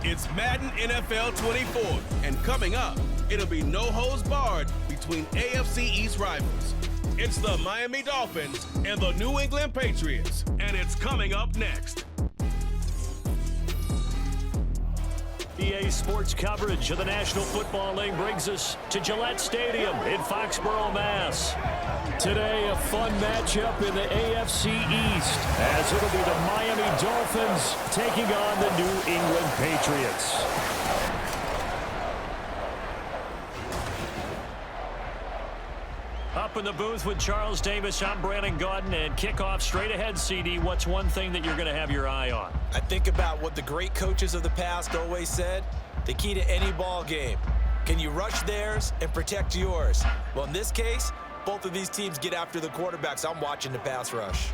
It's Madden NFL 24, and coming up, it'll be no holds barred between AFC East rivals. It's the Miami Dolphins and the New England Patriots, and it's coming up next. EA Sports coverage of the National Football League brings us to Gillette Stadium in Foxborough, Mass. Today, a fun matchup in the AFC East, as it'll be the Miami Dolphins taking on the New England Patriots. Up in the booth with Charles Davis, I'm Brandon Gaudin, and kickoff straight ahead, CD. What's one thing that you're going to have your eye on? I think about what the great coaches of the past always said. The key to any ball game. Can you rush theirs and protect yours? Well, in this case, both of these teams get after the quarterbacks. I'm watching the pass rush.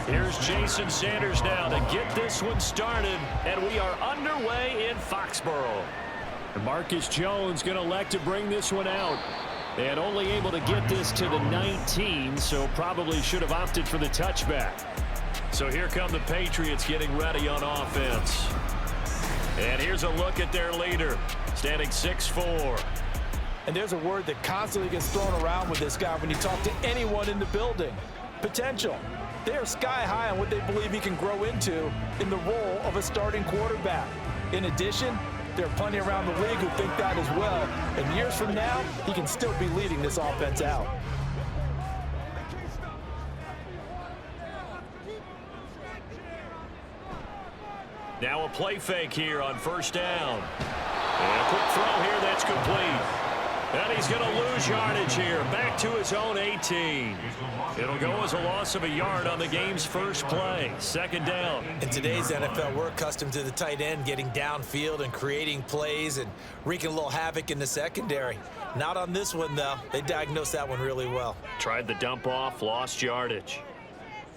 Here's Jason Sanders now to get this one started, and we are underway in Foxborough. Marcus Jones going to elect to bring this one out, and only able to get this to the 19, so probably should have opted for the touchback. So here come the Patriots getting ready on offense. And here's a look at their leader, standing 6'4". And there's a word that constantly gets thrown around with this guy when you talk to anyone in the building. Potential. They are sky high on what they believe he can grow into in the role of a starting quarterback. In addition, there are plenty around the league who think that as well. And years from now, he can still be leading this offense out. Now a play fake here on first down. And a quick throw here that's complete. And he's going to lose yardage here, back to his own 18. It'll go as a loss of a yard on the game's first play. Second down. In today's NFL, we're accustomed to the tight end getting downfield and creating plays and wreaking a little havoc in the secondary. Not on this one, though. They diagnosed that one really well. Tried the dump off, lost yardage.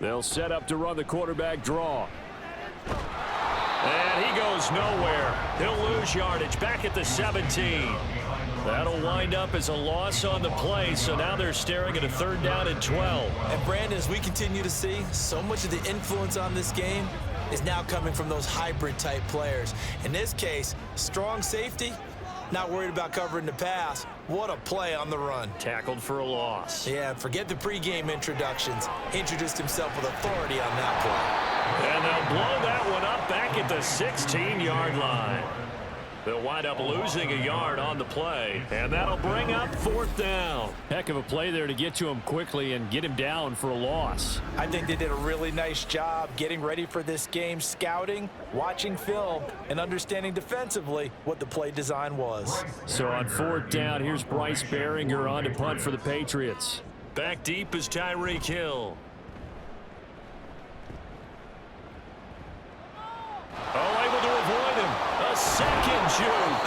They'll set up to run the quarterback draw. And he goes nowhere. He'll lose yardage back at the 17. That'll wind up as a loss on the play, so now they're staring at a third down and 12. And Brandon, as we continue to see, so much of the influence on this game is now coming from those hybrid-type players. In this case, strong safety, not worried about covering the pass. What a play on the run. Tackled for a loss. Yeah, forget the pregame introductions. He introduced himself with authority on that play. And they'll blow that one up back at the 16-yard line. They'll wind up losing a yard on the play, and that'll bring up fourth down. Heck of a play there to get to him quickly and get him down for a loss. I think they did a really nice job getting ready for this game, scouting, watching film, and understanding defensively what the play design was. So on fourth down, here's Bryce Behringer on to punt for the Patriots. Back deep is Tyreek Hill. Oh, able to avoid him. A second juke.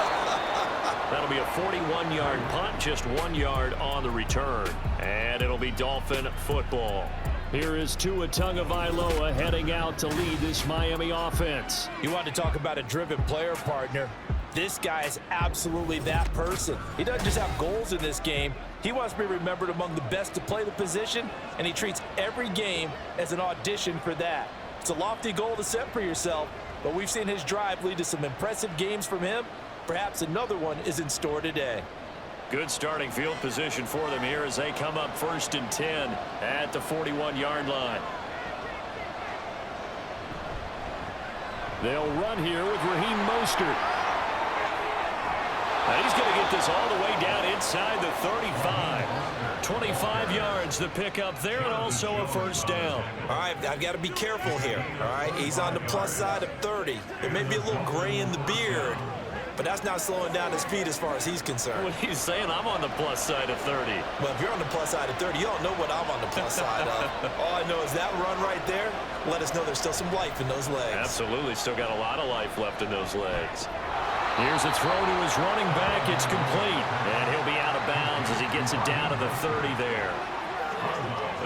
That'll be a 41-yard punt, just 1 yard on the return. And it'll be Dolphin football. Here is Tua Tagovailoa heading out to lead this Miami offense. You want to talk about a driven player, partner. This guy is absolutely that person. He doesn't just have goals in this game. He wants to be remembered among the best to play the position, and he treats every game as an audition for that. It's a lofty goal to set for yourself, but we've seen his drive lead to some impressive games from him. Perhaps another one is in store today. Good starting field position for them here as they come up 1st and 10 at the 41-yard line. They'll run here with Raheem Mostert. Now he's going to get this all the way down inside the 35. 25 yards the pickup there, and also a first down. All right, I've got to be careful here. All right, he's on the plus side of 30. There may be a little gray in the beard, but that's not slowing down his speed as far as he's concerned. What he's saying, I'm on the plus side of 30. Well, if you're on the plus side of 30, you don't know what I'm on the plus side of. All I know is that run right there let us know there's still some life in those legs. Absolutely, still got a lot of life left in those legs. Here's a throw to his running back. It's complete, and he'll be out of bounds as he gets it down to the 30 there.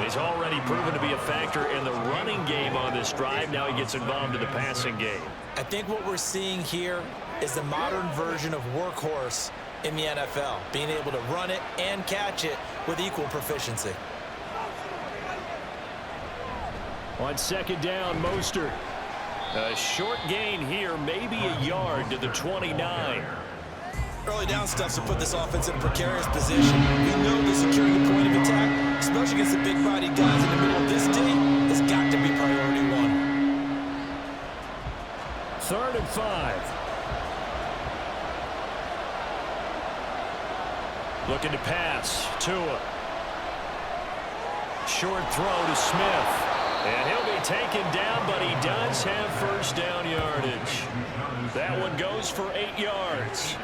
He's already proven to be a factor in the running game on this drive. Now he gets involved in the passing game. I think what we're seeing here is the modern version of workhorse in the NFL, being able to run it and catch it with equal proficiency. On second down, Mostert. A short gain here, maybe a yard to the 29. Early down stuff to put this offense in a precarious position. We know that securing the point of attack, especially against the big-bodied guys in the middle of this D, has got to be priority one. 3rd and 5. Looking to pass. Tua. Short throw to Smith. And he'll be taken down, but he does have first down yardage. That one goes for 8 yards.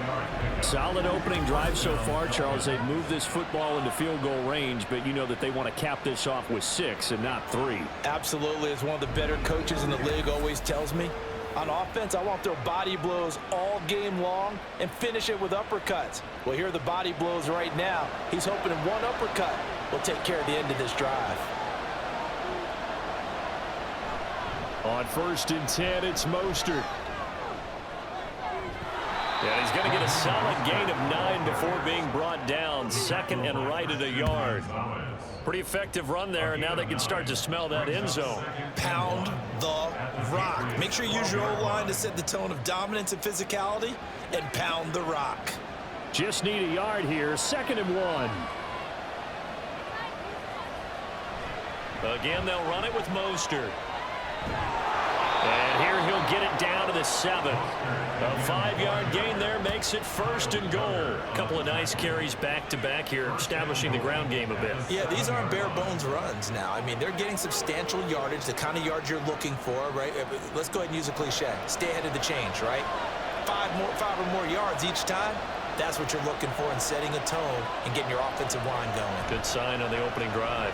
Solid opening drive so far, Charles. They've moved this football into field goal range, but you know that they want to cap this off with 6 and not 3. Absolutely. As one of the better coaches in the league always tells me, on offense, I want to throw body blows all game long and finish it with uppercuts. Well, here are the body blows right now. He's hoping one uppercut will take care of the end of this drive. On 1st and 10, it's Mostert. Yeah, he's going to get a solid gain of 9 before being brought down. 2nd and right at a yard. Pretty effective run there, and now they can start to smell that end zone. Pound the rock. Make sure you use your O-line to set the tone of dominance and physicality, and pound the rock. Just need a yard here. 2nd and 1. Again, they'll run it with Mostert. And here he'll get it down to the 7. A 5-yard gain there makes it 1st and goal. A couple of nice carries back-to-back here, establishing the ground game a bit. Yeah, these aren't bare-bones runs now. I mean, they're getting substantial yardage, the kind of yards you're looking for, right? Let's go ahead and use a cliche. Stay ahead of the change, right? 5 or more yards each time. That's what you're looking for in setting a tone and getting your offensive line going. Good sign on the opening drive.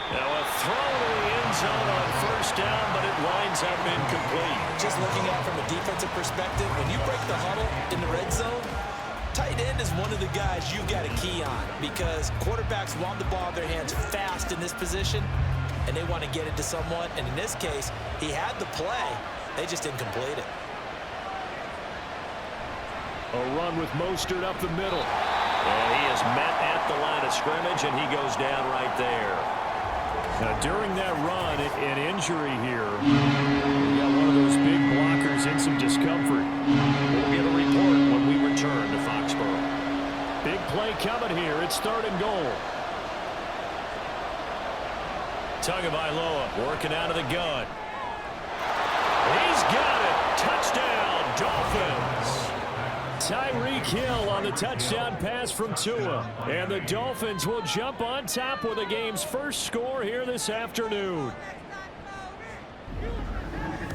Now a throw to the end zone on 1st down, but it winds up incomplete. Just looking at it from a defensive perspective, when you break the huddle in the red zone, tight end is one of the guys you've got a key on because quarterbacks want the ball in their hands fast in this position, and they want to get it to someone. And in this case, he had the play. They just didn't complete it. A run with Mostert up the middle. And he is met at the line of scrimmage, and he goes down right there. Now, during that run, an injury here. We got one of those big blockers in some discomfort. We'll get a report when we return to Foxborough. Big play coming here. It's 3rd and goal. Tagovailoa working out of the gun. He's got it. Touchdown, Dolphins. Tyreek Hill on the touchdown pass from Tua. And the Dolphins will jump on top with the game's first score here this afternoon.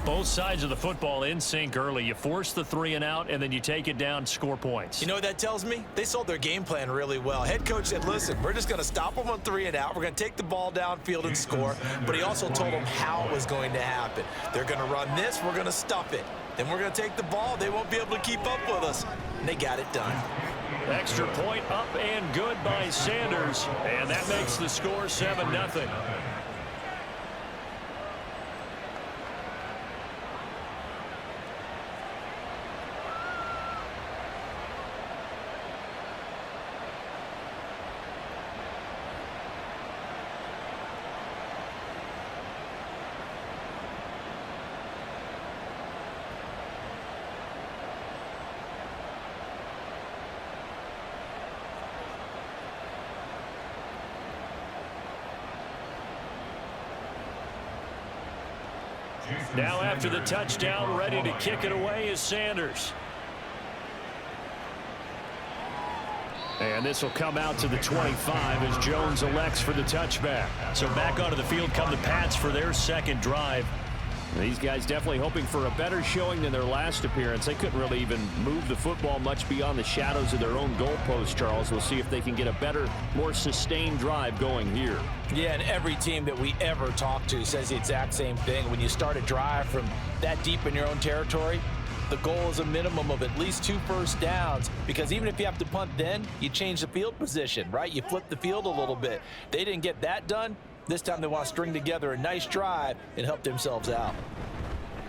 Both sides of the football in sync early. You force the 3 and out, and then you take it down, score points. You know what that tells me? They sold their game plan really well. Head coach said, listen, we're just going to stop them on 3 and out. We're going to take the ball downfield and score. But he also told them how it was going to happen. They're going to run this. We're going to stuff it. Then we're going to take the ball. They won't be able to keep up with us. And they got it done. Extra point up and good by Sanders. And that makes the score 7-0. Now after the touchdown, ready to kick it away is Sanders. And this will come out to the 25 as Jones elects for the touchback. So back onto the field come the Pats for their second drive. These guys definitely hoping for a better showing than their last appearance. They couldn't really even move the football much beyond the shadows of their own goalpost, Charles. We'll see if they can get a better, more sustained drive going here. Yeah, and every team that we ever talk to says the exact same thing. When you start a drive from that deep in your own territory, the goal is a minimum of at least 2 first downs, because even if you have to punt then, you change the field position, right? You flip the field a little bit. They didn't get that done. This time they want to string together a nice drive and help themselves out.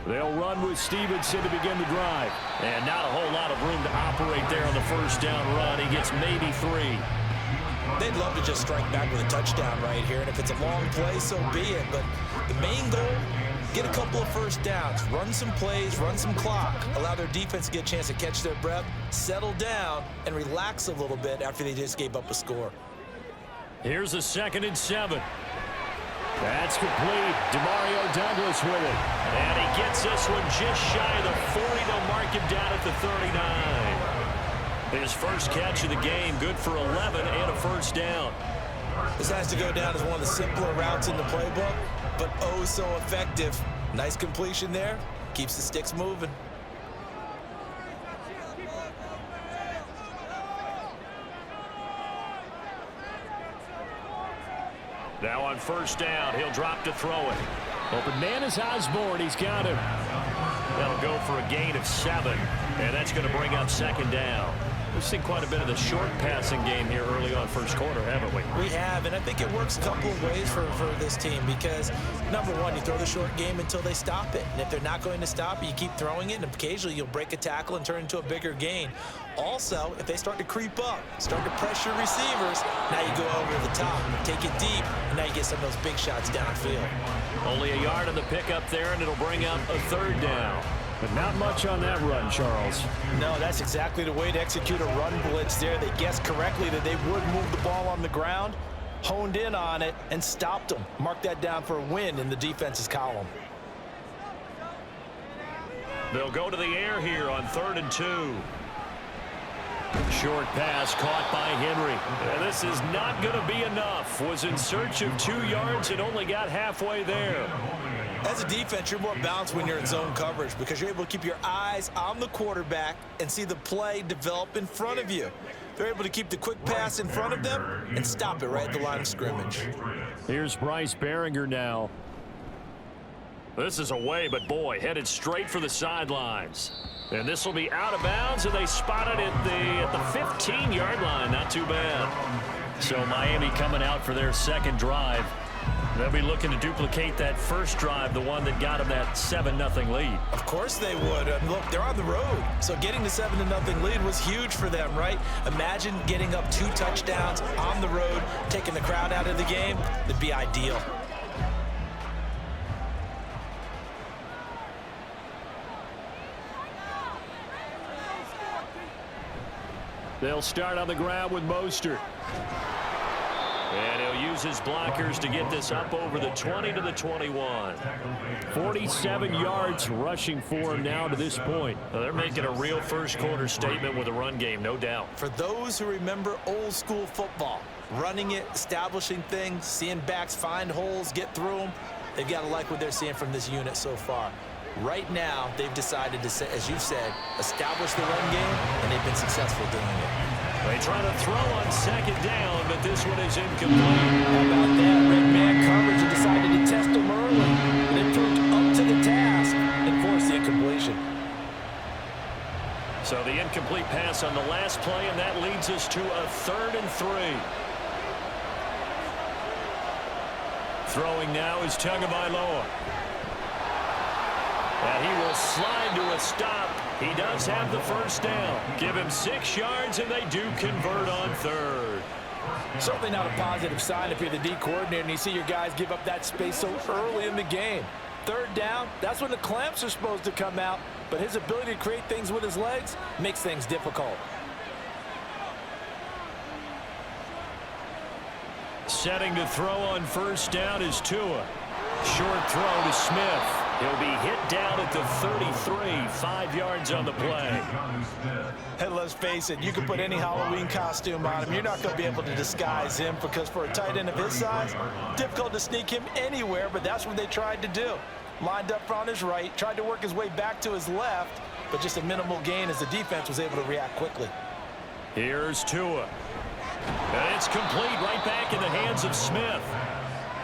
They'll run with Stevenson to begin the drive. And not a whole lot of room to operate there on the first down run. He gets maybe 3. They'd love to just strike back with a touchdown right here, and if it's a long play, so be it. But the main goal, get a couple of first downs, run some plays, run some clock, allow their defense to get a chance to catch their breath, settle down, and relax a little bit after they just gave up a score. Here's a 2nd and 7. That's complete. Demario Douglas with it. And he gets this one just shy of the 40. They'll mark him down at the 39. His first catch of the game, good for 11 and a first down. This has to go down as one of the simpler routes in the playbook, but oh so effective. Nice completion there. Keeps the sticks moving. Now on first down, he'll drop to throw it. Open man is Osborne. He's got him. That'll go for a gain of 7, and that's going to bring up 2nd down. We've seen quite a bit of the short passing game here early on first quarter, haven't we? We have, and I think it works a couple of ways for this team, because, number one, you throw the short game until they stop it. And if they're not going to stop it, you keep throwing it, and occasionally you'll break a tackle and turn into a bigger gain. Also, if they start to creep up, start to pressure receivers, now you go over the top, take it deep, and now you get some of those big shots downfield. Only a yard on the pickup there, and it'll bring up a 3rd down. But not much on that run, Charles. No, that's exactly the way to execute a run blitz there. They guessed correctly that they would move the ball on the ground, honed in on it, and stopped them. Mark that down for a win in the defense's column. They'll go to the air here on 3rd and 2. Short pass caught by Henry. This is not going to be enough. Was in search of 2 yards and only got halfway there. As a defense, you're more balanced when you're in zone coverage, because you're able to keep your eyes on the quarterback and see the play develop in front of you. They're able to keep the quick pass in front of them and stop it right at the line of scrimmage. Here's Bryce Behringer now. This is away, but boy, headed straight for the sidelines. And this will be out of bounds, and they spot it at the 15-yard line. Not too bad. So Miami coming out for their 2nd drive. They'll be looking to duplicate that first drive, the one that got them that 7-0 lead. Of course they would. Look, they're on the road. So getting the 7-0 lead was huge for them, right? Imagine getting up 2 touchdowns on the road, taking the crowd out of the game. It'd be ideal. They'll start on the ground with Mostert. And he'll use his blockers to get this up over the 20 to the 21. 47 yards rushing for him now to this point. Well, they're making a real first quarter statement with a run game, no doubt. For those who remember old school football, running it, establishing things, seeing backs find holes, get through them, they've got to like what they're seeing from this unit so far. Right now, they've decided to, as you said, establish the run game, and they've been successful doing it. They try to throw on 2nd down, but this one is incomplete. How about that? Red man coverage and decided to test them early. And it proved up to the task and forced the incompletion. So the incomplete pass on the last play, and that leads us to a 3rd and 3. Throwing now is Tagovailoa. And he will slide to a stop. He does have the first down. Give him 6 yards, and they do convert on 3rd. Certainly not a positive sign if you're the D coordinator and you see your guys give up that space so early in the game. 3rd down, that's when the clamps are supposed to come out, but his ability to create things with his legs makes things difficult. Setting to throw on first down is Tua. Short throw to Smith. He'll be hit down at the 33, 5 yards on the play. Hey, let's face it, you can put any Halloween costume on him. You're not going to be able to disguise him, because for a tight end of his size, difficult to sneak him anywhere, but that's what they tried to do. lined up on his right, tried to work his way back to his left, but just a minimal gain as the defense was able to react quickly. Here's Tua. And it's complete right back in the hands of Smith.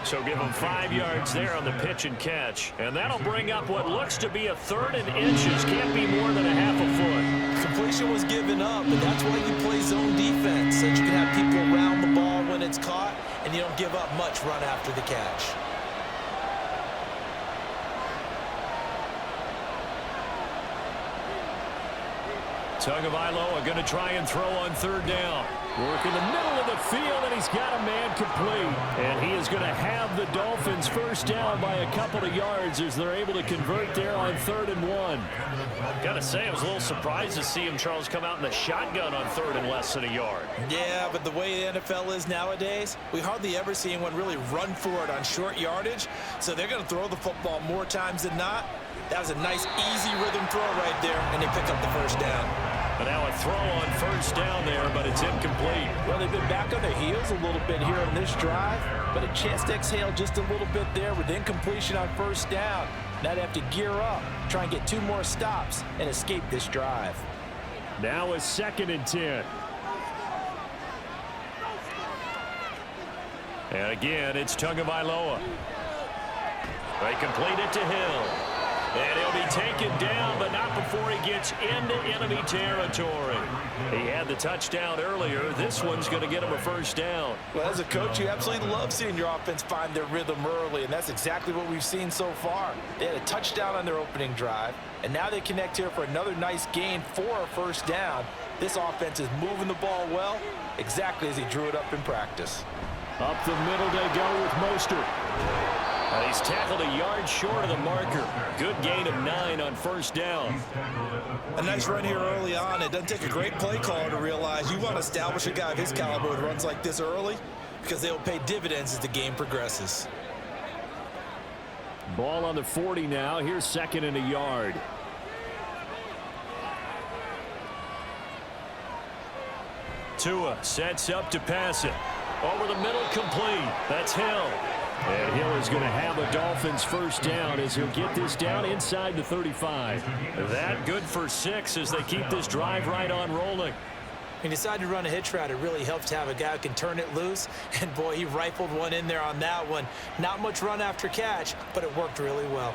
So give him 5 yards there on the pitch and catch. And that'll bring up what looks to be a 3rd and inches. Can't be more than a half a foot. Completion was given up, but that's why you play zone defense, so that you can have people around the ball when it's caught, and you don't give up much run after the catch. Tagovailoa going to try and throw on 3rd down. Work in the middle of the field, and he's got a man complete. And he is going to have the Dolphins first down by a couple of yards as they're able to convert there on 3rd and 1. Got to say, I was a little surprised to see him, Charles, come out in the shotgun on 3rd and less than a yard. Yeah, but the way the NFL is nowadays, we hardly ever see anyone really run for it on short yardage. So they're going to throw the football more times than not. That was a nice, easy rhythm throw right there, and they pick up the first down. But now a throw on 1st down there, but it's incomplete. Well, they've been back on their heels a little bit here on this drive, but a chance to exhale just a little bit there with incompletion on 1st down. Now they have to gear up, try and get 2 more stops, and escape this drive. Now a 2nd and 10. And again, it's Tagovailoa. They complete it to Hill. And he'll be taken down, but not before he gets into enemy territory. He had the touchdown earlier. This one's going to get him a 1st down. Well, as a coach, you absolutely love seeing your offense find their rhythm early, and that's exactly what we've seen so far. They had a touchdown on their opening drive, and now they connect here for another nice gain for a 1st down. This offense is moving the ball well, exactly as he drew it up in practice. Up the middle they go with Mostert. And he's tackled a yard short of the marker. Good gain of 9 on 1st down. A nice run here early on. It doesn't take a great play caller to realize you want to establish a guy of his caliber with runs like this early, because they will pay dividends as the game progresses. Ball on the 40 now. Here's 2nd and a yard. Tua sets up to pass it. Over the middle, complete. That's Hill. And Hill is going to have a Dolphins 1st down as he'll get this down inside the 35. That good for 6 as they keep this drive right on rolling. He decided to run a hitch route. It really helps to have a guy who can turn it loose. And, boy, he rifled one in there on that one. Not much run after catch, but it worked really well.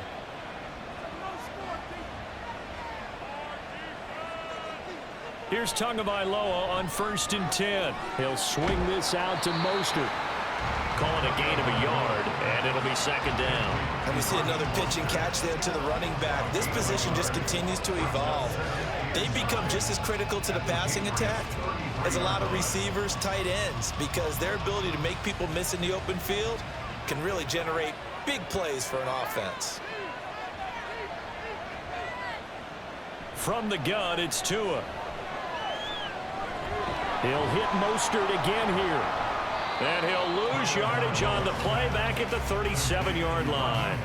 Here's Tagovailoa on 1st and 10. He'll swing this out to Mostert. Calling a gain of a yard, and it'll be 2nd down. And we see another pitch and catch there to the running back. This position just continues to evolve. They've become just as critical to the passing attack as a lot of receivers, tight ends, because their ability to make people miss in the open field can really generate big plays for an offense. From the gun, it's Tua. He'll hit Mostert again here. And he'll lose yardage on the play back at the 37-yard line.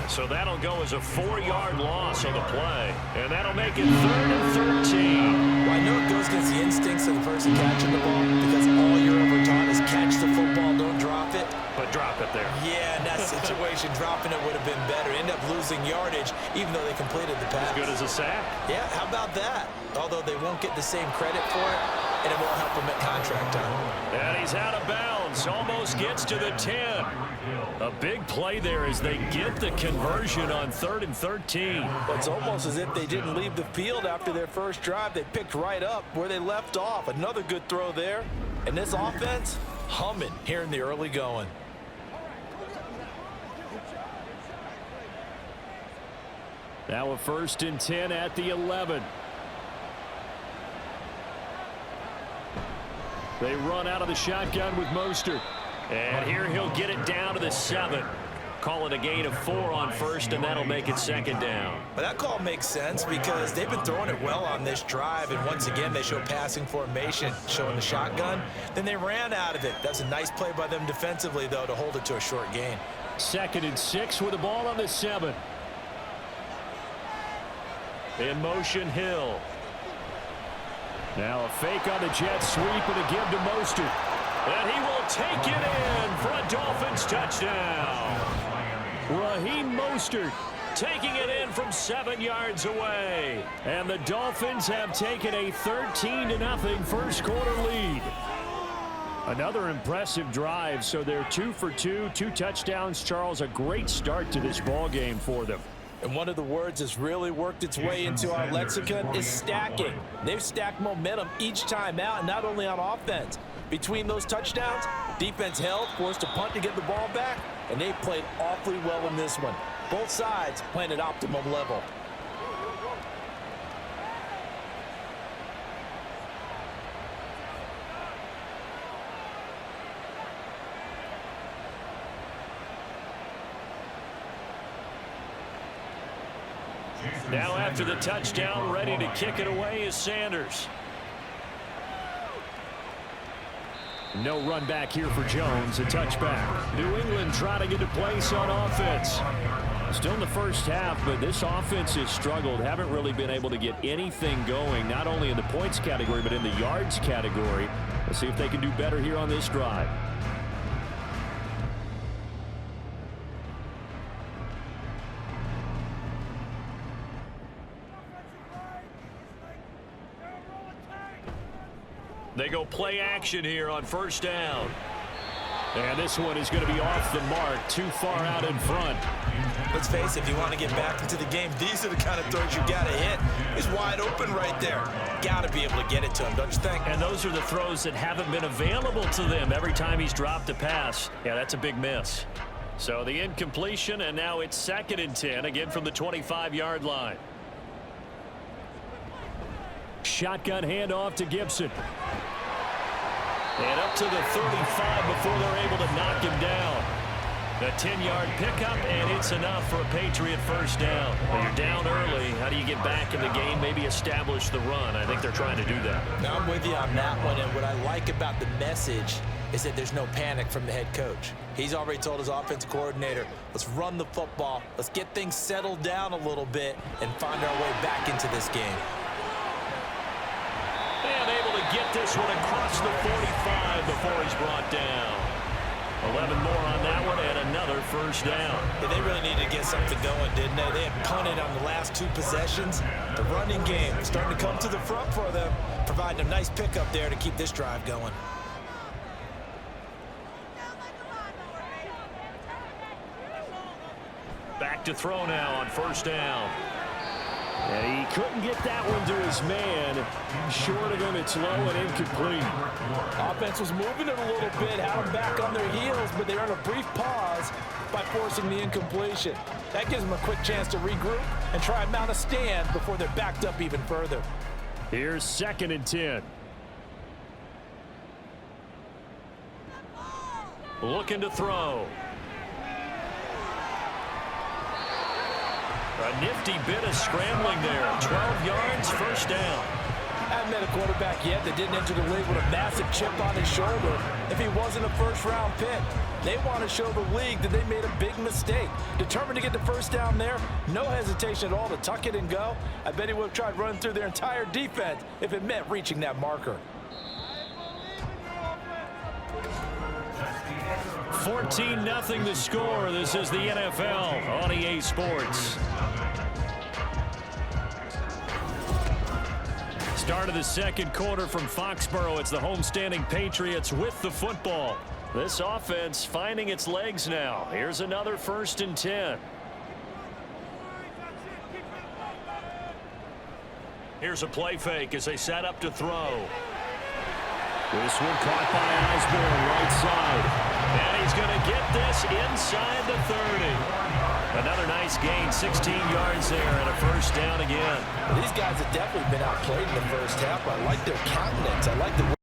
So that'll go as a 4-yard loss on the play. And that'll make it 3rd and 13. Well, I know it goes against the instincts of the person catching the ball, because all you're ever taught is catch the football, don't drop it. But drop it there. Yeah, in that situation, dropping it would have been better. End up losing yardage, even though they completed the pass. As good as a sack. Yeah, how about that? Although they won't get the same credit for it, and it won't help them at contract time. And he's out of bounds. Almost gets to the 10. A big play there as they get the conversion on 3rd and 13. It's almost as if they didn't leave the field after their first drive. They picked right up where they left off. Another good throw there. And this offense, humming here in the early going. Now a 1st and 10 at the 11. They run out of the shotgun with Mostert. And here he'll get it down to the 7. Call it a gain of 4 on 1st, and that'll make it 2nd down. But that call makes sense because they've been throwing it well on this drive, and once again they show passing formation, showing the shotgun. Then they ran out of it. That's a nice play by them defensively, though, to hold it to a short gain. 2nd and 6 with the ball on the 7. In motion, Hill. Now a fake on the jet sweep and a give to Mostert. And he will take it in for a Dolphins touchdown. Raheem Mostert taking it in from 7 yards away. And the Dolphins have taken a 13-0 first quarter lead. Another impressive drive, so they're 2 for 2, 2 touchdowns. Charles, a great start to this ball game for them. And one of the words that's really worked its way into our lexicon is stacking. They've stacked momentum each time out, and not only on offense. Between those touchdowns, defense held, forced a punt to get the ball back, and they played awfully well in this one. Both sides playing at optimum level. Now after the touchdown, ready to kick it away is Sanders. No run back here for Jones, a touchback. New England trying to get a place on offense. Still in the first half, but this offense has struggled. Haven't really been able to get anything going, not only in the points category, but in the yards category. Let's see if they can do better here on this drive. They go play action here on first down. And this one is going to be off the mark, too far out in front. Let's face it, if you want to get back into the game, these are the kind of throws you got to hit. He's wide open right there. Got to be able to get it to him, don't you think? And those are the throws that haven't been available to them every time he's dropped a pass. Yeah, that's a big miss. So the incompletion, and now it's 2nd and 10, again from the 25-yard line. Shotgun handoff to Gibson. And up to the 35 before they're able to knock him down. The 10-yard pickup, and it's enough for a Patriot first down. Well, you're down early. How do you get back in the game, maybe establish the run? I think they're trying to do that. Now, I'm with you on that one, and what I like about the message is that there's no panic from the head coach. He's already told his offensive coordinator, let's run the football, let's get things settled down a little bit, and find our way back into this game. And able to get this one across the 45 before he's brought down. 11 more on that one and another first down. Yeah, they really needed to get something going, didn't they? They had punted on the last 2 possessions. The running game starting to come to the front for them, providing a nice pickup there to keep this drive going. Back to throw now on first down. And he couldn't get that one to his man. Short of him, it's low and incomplete. Offense was moving it a little bit, had them back on their heels, but they earned a brief pause by forcing the incompletion. That gives them a quick chance to regroup and try and mount a stand before they're backed up even further. Here's 2nd and 10. Looking to throw. A nifty bit of scrambling there. 12 yards, first down. Haven't met a quarterback yet that didn't enter the league with a massive chip on his shoulder if he wasn't a first-round pick. They want to show the league that they made a big mistake. Determined to get the first down there, no hesitation at all to tuck it and go. I bet he would have tried running through their entire defense if it meant reaching that marker. 14-0 the score. This is the NFL on EA Sports. Start of the second quarter from Foxborough. It's the homestanding Patriots with the football. This offense finding its legs now. Here's another 1st and 10. Here's a play fake as they set up to throw. This one caught by Osborne, right side. And he's going to get this inside the 30. Another nice gain, 16 yards there, and a first down again. These guys have definitely been outplayed in the first half. I like their countenance. I like the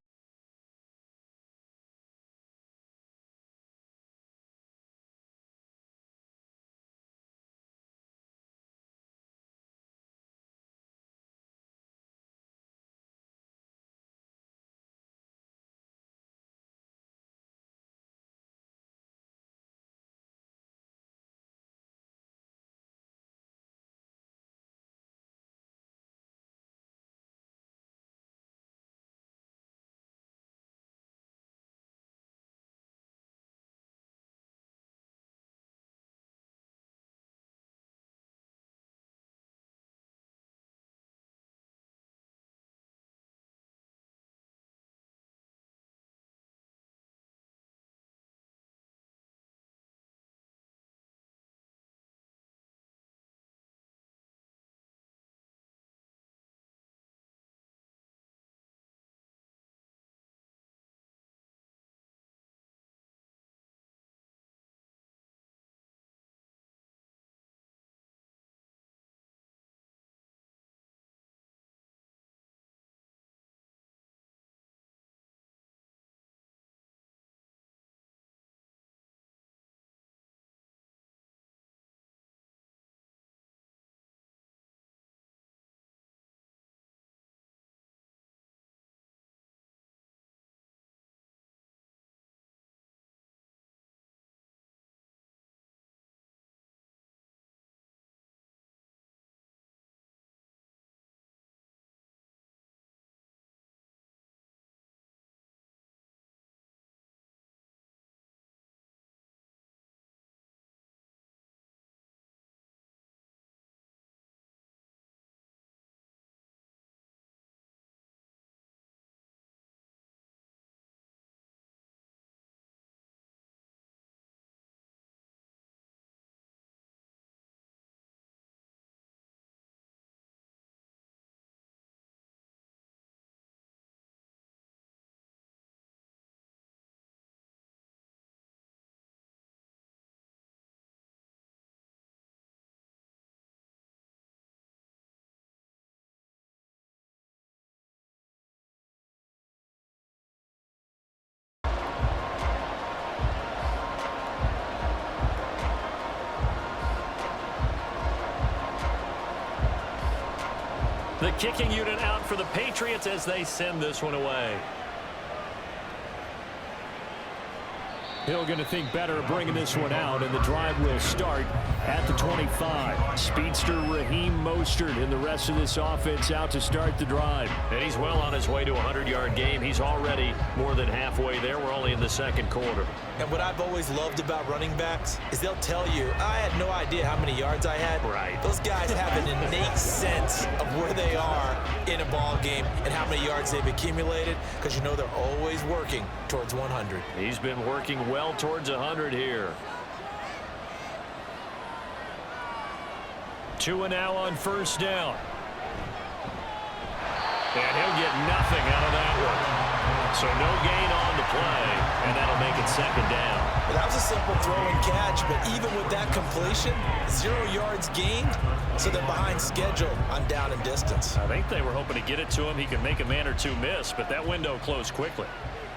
kicking unit out for the Patriots as they send this one away. Hill going to think better of bringing this one out, and the drive will start at the 25. Speedster Raheem Mostert and the rest of this offense out to start the drive. And he's well on his way to a 100-yard game. He's already more than halfway there. We're only in the second quarter. And what I've always loved about running backs is they'll tell you, I had no idea how many yards I had. Right. Those guys have an innate sense of where they are in a ball game and how many yards they've accumulated, because you know they're always working towards 100. He's been working well towards 100 here. Tua now on first down. And he'll get nothing out of that one. So no gain on the play, and that'll make it second down. Well, that was a simple throw and catch, but even with that completion, 0 yards gained, so they're behind schedule on down and distance. I think they were hoping to get it to him. He could make a man or two miss, but that window closed quickly.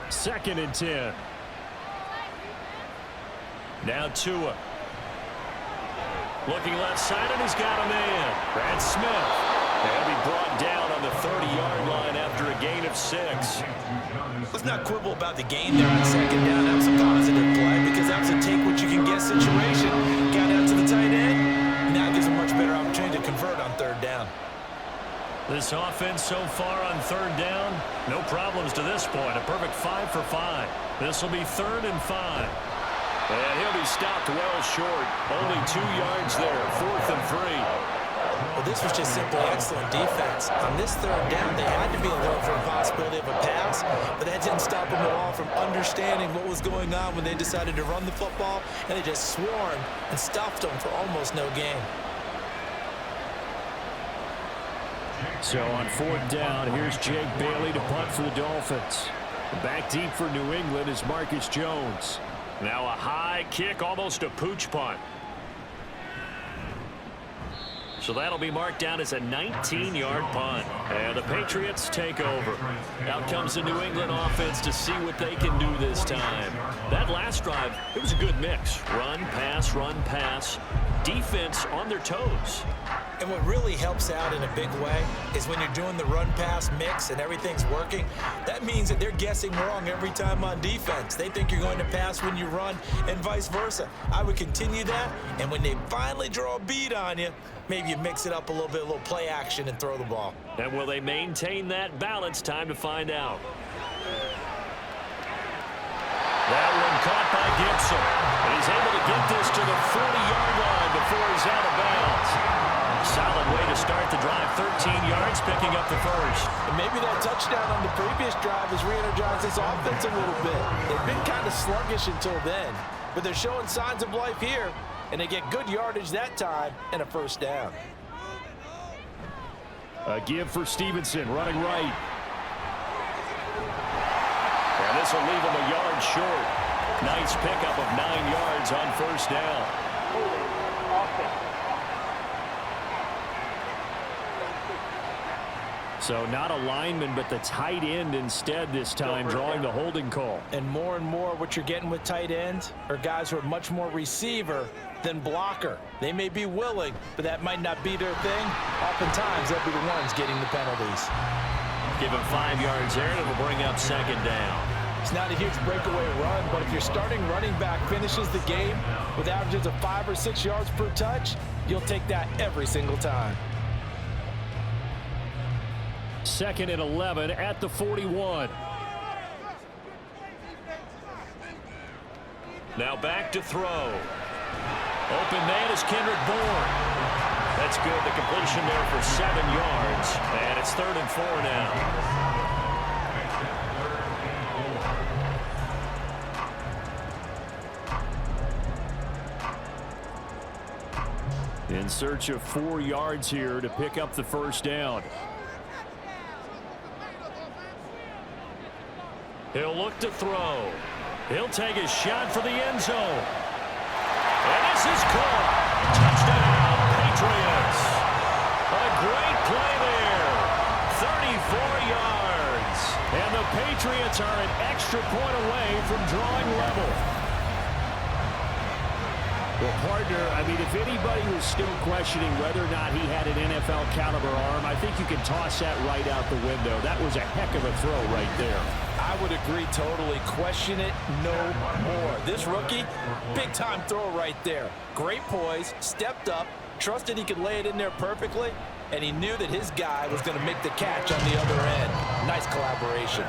2nd and 10. Now Tua. Looking left side, and he's got a man. Brad Smith. They'll be brought down on the 30-yard line after a gain of 6. Let's not quibble about the gain there on second down. That was a positive play because that was a take-what-you-can-get situation. Got out to the tight end. Now gives a much better opportunity to convert on 3rd down. This offense so far on 3rd down, no problems to this point. A perfect 5 for 5. This will be 3rd and 5. And he'll be stopped well short. Only 2 yards there. 4th and 3. Well, this was just simply excellent defense. On this 3rd down, they had to be alert for the possibility of a pass, but that didn't stop them at all from understanding what was going on when they decided to run the football, and they just swarmed and stuffed them for almost no gain. So on 4th down, here's Jake Bailey to punt for the Dolphins. Back deep for New England is Marcus Jones. Now a high kick, almost a pooch punt. So that'll be marked down as a 19-yard punt. And the Patriots take over. Out comes the New England offense to see what they can do this time. That last drive, it was a good mix. Run, pass, defense on their toes. And what really helps out in a big way is when you're doing the run-pass mix and everything's working, that means that they're guessing wrong every time on defense. They think you're going to pass when you run and vice versa. I would continue that, and when they finally draw a bead on you, maybe you mix it up a little bit, a little play action, and throw the ball. And will they maintain that balance? Time to find out. That one caught by Gibson. And he's able to get this to the 40-yard line before he's out of bounds. Solid way to start the drive. 13 yards, picking up the first. And maybe that touchdown on the previous drive has re-energized this offense a little bit. They've been kind of sluggish until then, but they're showing signs of life here, and they get good yardage that time and a first down. A give for Stevenson, running right. And this will leave him a yard short. Nice pickup of 9 yards on first down. So not a lineman, but the tight end instead this time, drawing the holding call. And more what you're getting with tight ends are guys who are much more receiver than blocker. They may be willing, but that might not be their thing. Oftentimes, they'll be the ones getting the penalties. Give him 5 yards there, and it will bring up second down. It's not a huge breakaway run, but if your starting running back finishes the game with averages of 5 or 6 yards per touch, you'll take that every single time. 2nd and 11 at the 41. Now back to throw. Open man is Kendrick Bourne. That's good. The completion there for 7 yards. And it's 3rd and 4 now. In search of 4 yards here to pick up the first down. He'll look to throw. He'll take his shot for the end zone. And this is caught. Touchdown, Patriots. A great play there. 34 yards. And the Patriots are an extra point away from drawing level. Well, partner, I mean, if anybody was still questioning whether or not he had an NFL caliber arm, I think you can toss that right out the window. That was a heck of a throw right there. I would agree totally. Question it no more. This rookie, big-time throw right there. Great poise, stepped up, trusted he could lay it in there perfectly, and he knew that his guy was going to make the catch on the other end. Nice collaboration.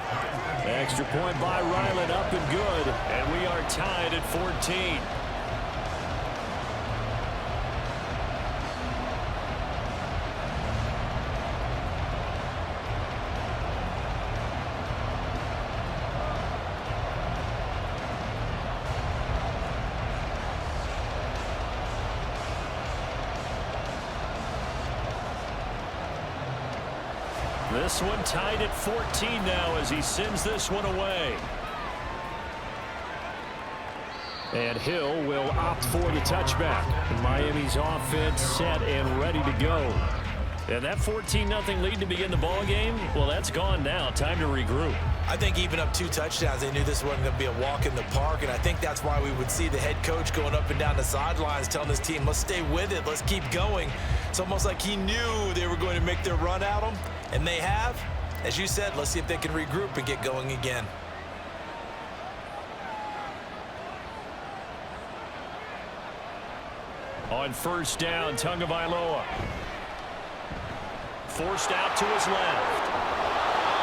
Extra point by Ryland, up and good, and we are tied at 14. This one tied at 14 now as he sends this one away. And Hill will opt for the touchback. Miami's offense set and ready to go. And that 14-0 lead to begin the ball game, well, that's gone now. Time to regroup. I think even up 2 touchdowns, they knew this wasn't going to be a walk in the park, and I think that's why we would see the head coach going up and down the sidelines telling his team, let's stay with it, let's keep going. It's almost like he knew they were going to make their run at him, and they have. As you said, let's see if they can regroup and get going again. On first down, Tagovailoa. Forced out to his left.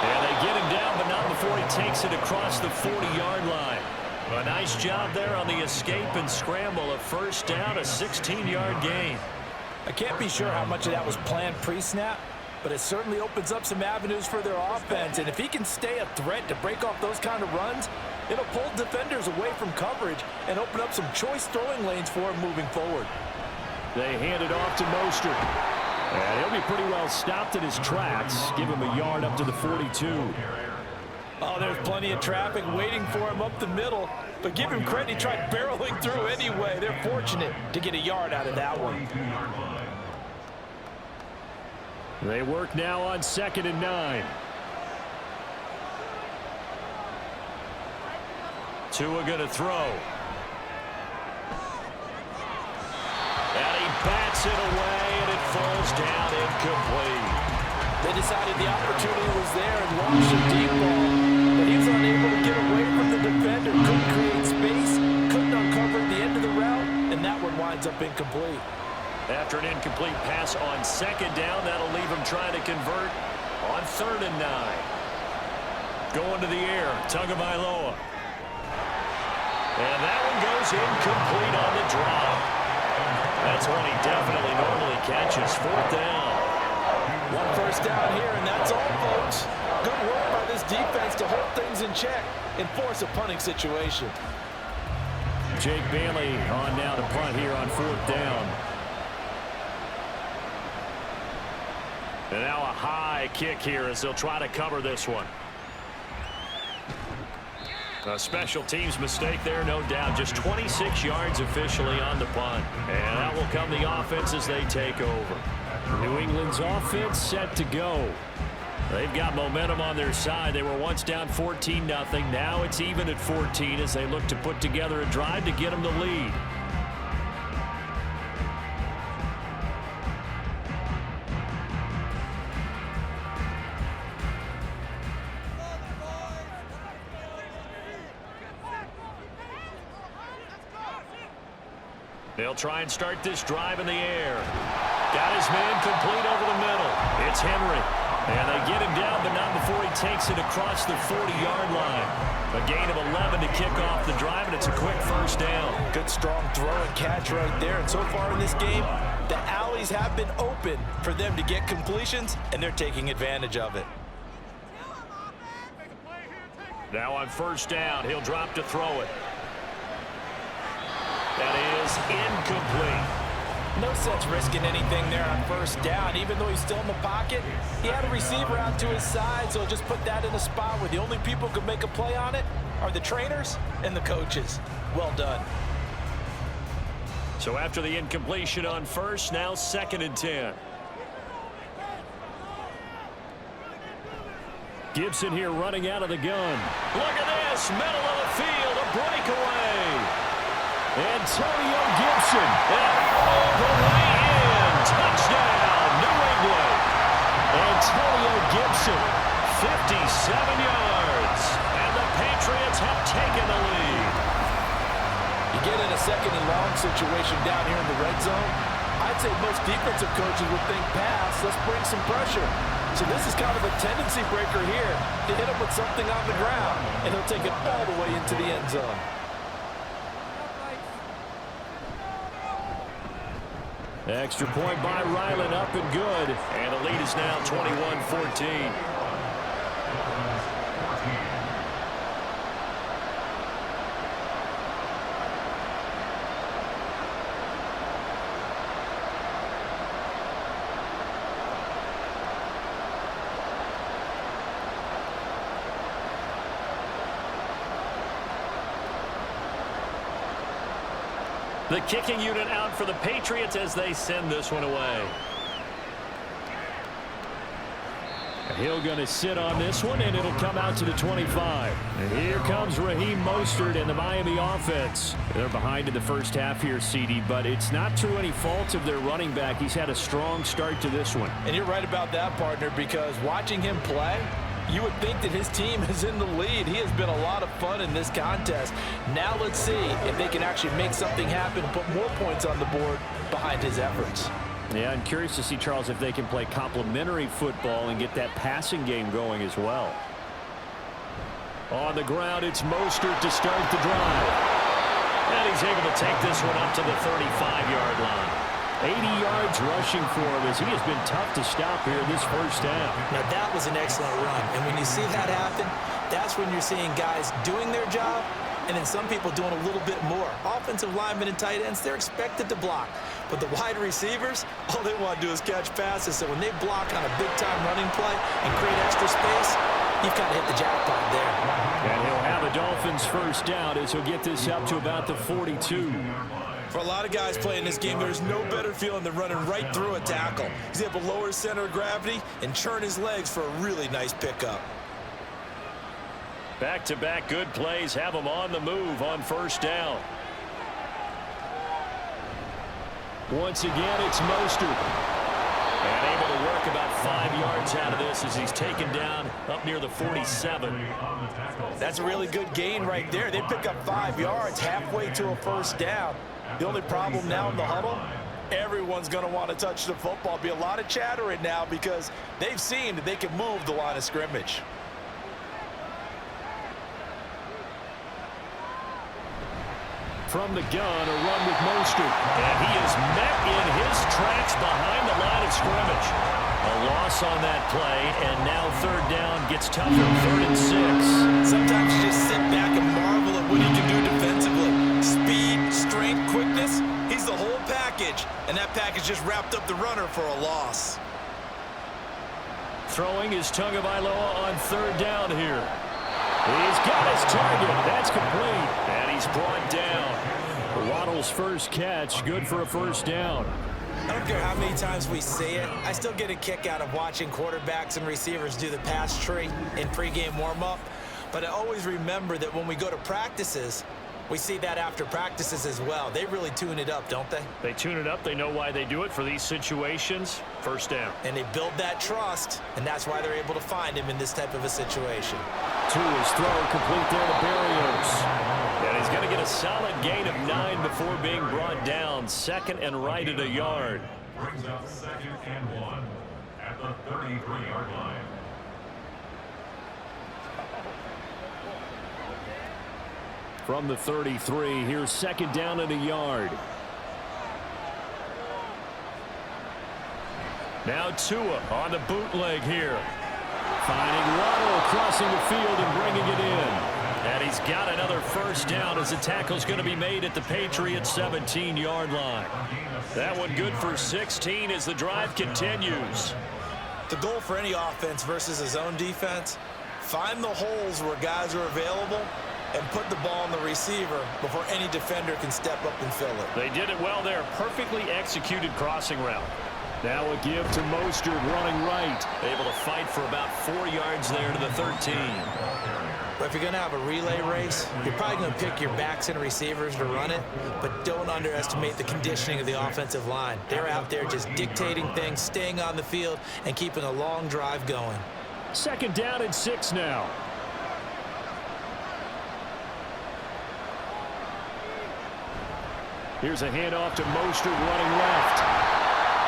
And they get him down, but not before he takes it across the 40-yard line. A nice job there on the escape and scramble. A first down, a 16-yard gain. I can't be sure how much of that was planned pre-snap, but it certainly opens up some avenues for their offense. And if he can stay a threat to break off those kind of runs, it'll pull defenders away from coverage and open up some choice throwing lanes for him moving forward. They hand it off to Mostert. And he'll be pretty well stopped in his tracks. Give him a yard up to the 42. Oh, there's plenty of traffic waiting for him up the middle. But give him credit, he tried barreling through anyway. They're fortunate to get a yard out of that one. They work now on 2nd and 9. Tua going to throw. And he bats it away, and it falls down incomplete. They decided the opportunity was there and launched a deep ball, but he was unable to get away from the defender. Couldn't create space, couldn't uncover the end of the route, and that one winds up incomplete. After an incomplete pass on 2nd down, that'll leave him trying to convert on 3rd and 9. Going to the air, Tagovailoa. And that one goes incomplete on the drop. That's one he definitely normally catches. 4th down. One first down here, and that's all, folks. Good work by this defense to hold things in check and force a punting situation. Jake Bailey on now to punt here on 4th down. And now a high kick here as they'll try to cover this one. A special teams mistake there, no doubt. Just 26 yards officially on the punt. And that will come the offense as they take over. New England's offense set to go. They've got momentum on their side. They were once down 14-0. Now it's even at 14 as they look to put together a drive to get them the lead. They'll try and start this drive in the air. Got his man complete over the middle. It's Henry. And they get him down, but not before he takes it across the 40-yard line. A gain of 11 to kick off the drive, and it's a quick first down. Good, strong throw and catch right there. And so far in this game, the alleys have been open for them to get completions, and they're taking advantage of it. Now on first down, he'll drop to throw it. That is incomplete. No sense risking anything there on first down. Even though he's still in the pocket, he had a receiver out to his side, so just put that in a spot where the only people who can make a play on it are the trainers and the coaches. Well done. So after the incompletion on first, now 2nd and 10. Gibson here running out of the gun. Look at this, middle of the field, a breakaway. Antonio Gibson. And all the way in. Touchdown, New England. Antonio Gibson, 57 yards. And the Patriots have taken the lead. You get in a second and long situation down here in the red zone, I'd say most defensive coaches would think pass, let's bring some pressure. So this is kind of a tendency breaker here to hit him with something on the ground, and he'll take it all the way into the end zone. Extra point by Ryland, up and good. And the lead is now 21-14. The kicking unit out for the Patriots as they send this one away. Hill going to sit on this one, and it'll come out to the 25. And here comes Raheem Mostert and the Miami offense. They're behind in the first half here, CD, but it's not through any fault of their running back. He's had a strong start to this one. And you're right about that, partner, because watching him play, you would think that his team is in the lead. He has been a lot of fun in this contest. Now let's see if they can actually make something happen, put more points on the board behind his efforts. Yeah, I'm curious to see, Charles, if they can play complementary football and get that passing game going as well. On the ground, it's Mostert to start the drive. And he's able to take this one up to the 35-yard line. 80 yards rushing for him as he has been tough to stop here this first half. Now that was an excellent run, and when you see that happen, that's when you're seeing guys doing their job and then some people doing a little bit more. Offensive linemen and tight ends, they're expected to block, but the wide receivers, all they want to do is catch passes. So when they block on a big-time running play and create extra space, you've kind of hit the jackpot there. And he'll have a Dolphins first down as he'll get this up to about the 42. For a lot of guys playing this game, there's no better feeling than running right through a tackle. He's able to lower his center of gravity and churn his legs for a really nice pickup. Back-to-back good plays have him on the move on first down. Once again, it's Mostert. And able to work about 5 yards out of this as he's taken down up near the 47. That's a really good gain right there. They pick up 5 yards halfway to a first down. The only problem now in the huddle, everyone's going to want to touch the football. Be a lot of chatter right now because they've seen that they can move the line of scrimmage. From the gun, a run with Mostert. And he is met in his tracks behind the line of scrimmage. A loss on that play, and now third down gets tougher. 3rd and 6. Sometimes you just sit back and marvel at what he can do defensively. Speed, strength, quickness, he's the whole package. And that package just wrapped up the runner for a loss. Throwing is Tagovailoa on third down here. He's got his target. That's complete. And he's brought down. Waddle's first catch, good for a first down. I don't care how many times we see it. I still get a kick out of watching quarterbacks and receivers do the pass tree in pregame warm-up. But I always remember that when we go to practices, we see that after practices as well. They really tune it up, don't they? They tune it up. They know why they do it for these situations. First down. And they build that trust, and that's why they're able to find him in this type of a situation. To his throw, complete there to Barrios. And he's going to get a solid gain of 9 before being brought down. 2nd and right at a yard. Brings up 2nd and 1 at the 33-yard line. From the 33, here's 2nd down and a yard. Now Tua on the bootleg here. Finding Waddle crossing the field and bringing it in. And he's got another first down as the tackle's going to be made at the Patriots 17-yard line. That one good for 16 as the drive continues. The goal for any offense versus his own defense, find the holes where guys are available and put the ball on the receiver before any defender can step up and fill it. They did it well there. Perfectly executed crossing route. Now a give to Mostert running right. Able to fight for about 4 yards there to the 13. But if you're going to have a relay race, you're probably going to pick your backs and receivers to run it, but don't underestimate the conditioning of the offensive line. They're out there just dictating things, staying on the field, and keeping a long drive going. 2nd down and 6 now. Here's a handoff to Mostert running left.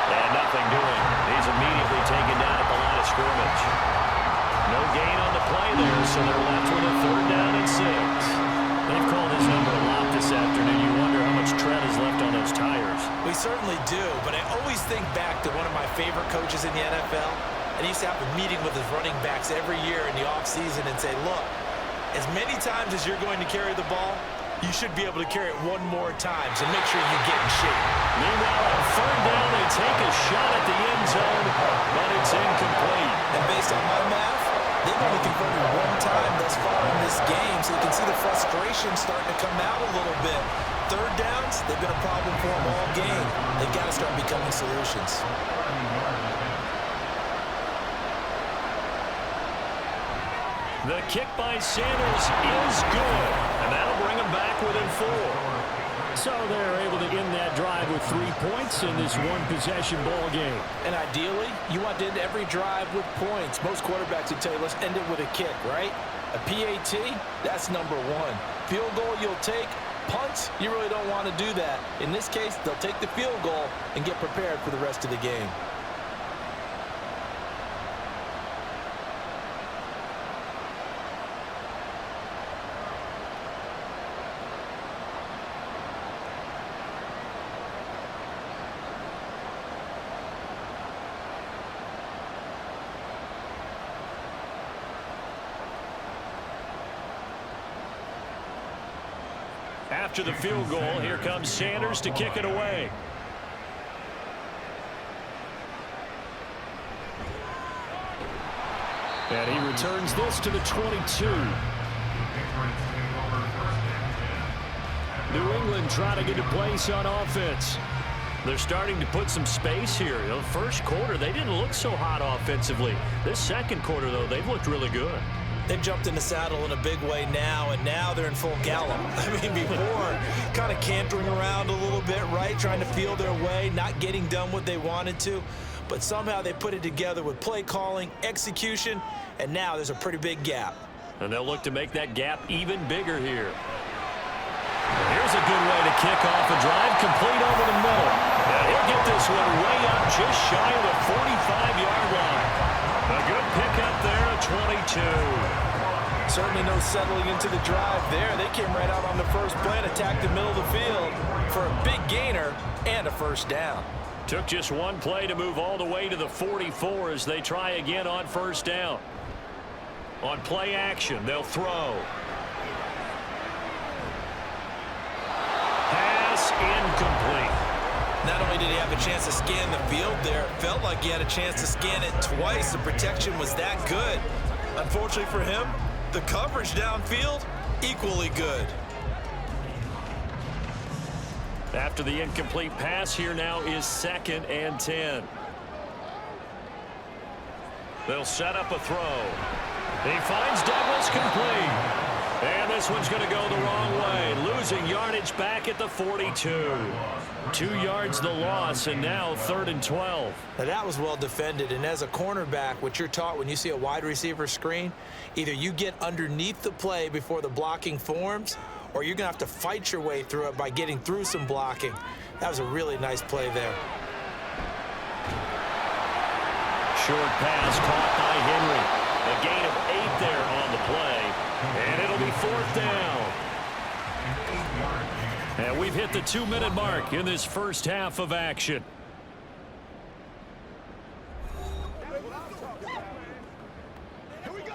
And nothing doing. He's immediately taken down at the line of scrimmage. No gain on the play there, so they're left with a 3rd down and 6. They've called his number a lot this afternoon. You wonder how much tread is left on those tires. We certainly do, but I always think back to one of my favorite coaches in the NFL, and he used to have a meeting with his running backs every year in the offseason and say, look, as many times as you're going to carry the ball, you should be able to carry it one more time, so make sure you get in shape. Meanwhile, on 3rd down, they take a shot at the end zone, but it's incomplete. And based on my math, they've only converted 1 time thus far in this game, so you can see the frustration starting to come out a little bit. 3rd downs, they've been a problem for them all game. They've got to start becoming solutions. The kick by Sanders is good, and that'll bring them back within 4. So they're able to end that drive with 3 points in this one-possession ball game. And ideally, you want to end every drive with points. Most quarterbacks would tell you, let's end it with a kick, right? A PAT, that's number 1. Field goal you'll take. Punts, you really don't want to do that. In this case, they'll take the field goal and get prepared for the rest of the game. After the field goal, here comes Sanders to kick it away. And he returns this to the 22. New England trying to get a place on offense. They're starting to put some space here. You know, first quarter, they didn't look so hot offensively. This second quarter, though, they've looked really good. They've jumped in the saddle in a big way now, and now they're in full gallop. I mean, before, kind of cantering around a little bit, right? Trying to feel their way, not getting done what they wanted to. But somehow they put it together with play calling, execution, and now there's a pretty big gap. And they'll look to make that gap even bigger here. Here's a good way to kick off a drive, complete over the middle. And he'll get this one way up just shy of the 45-yard line. A good pickup there at 22. Certainly no settling into the drive there. They came right out on the first play and attacked the middle of the field for a big gainer and a 1st down. Took just one play to move all the way to the 44 as they try again on 1st down. On play action, they'll throw. Pass incomplete. Not only did he have a chance to scan the field there, it felt like he had a chance to scan it twice. The protection was that good. Unfortunately for him, the coverage downfield, equally good. After the incomplete pass, here now is 2nd and 10. They'll set up a throw. He finds Douglas complete. And this one's going to go the wrong way. Losing yardage back at the 42. 2 yards the loss, and now 3rd and 12. Now that was well defended, and as a cornerback, what you're taught when you see a wide receiver screen, either you get underneath the play before the blocking forms, or you're going to have to fight your way through it by getting through some blocking. That was a really nice play there. Short pass caught by Henry. A gain of 8 there on the play, and it'll be 4th down. And we've hit the 2-minute mark in this first half of action. Here we go.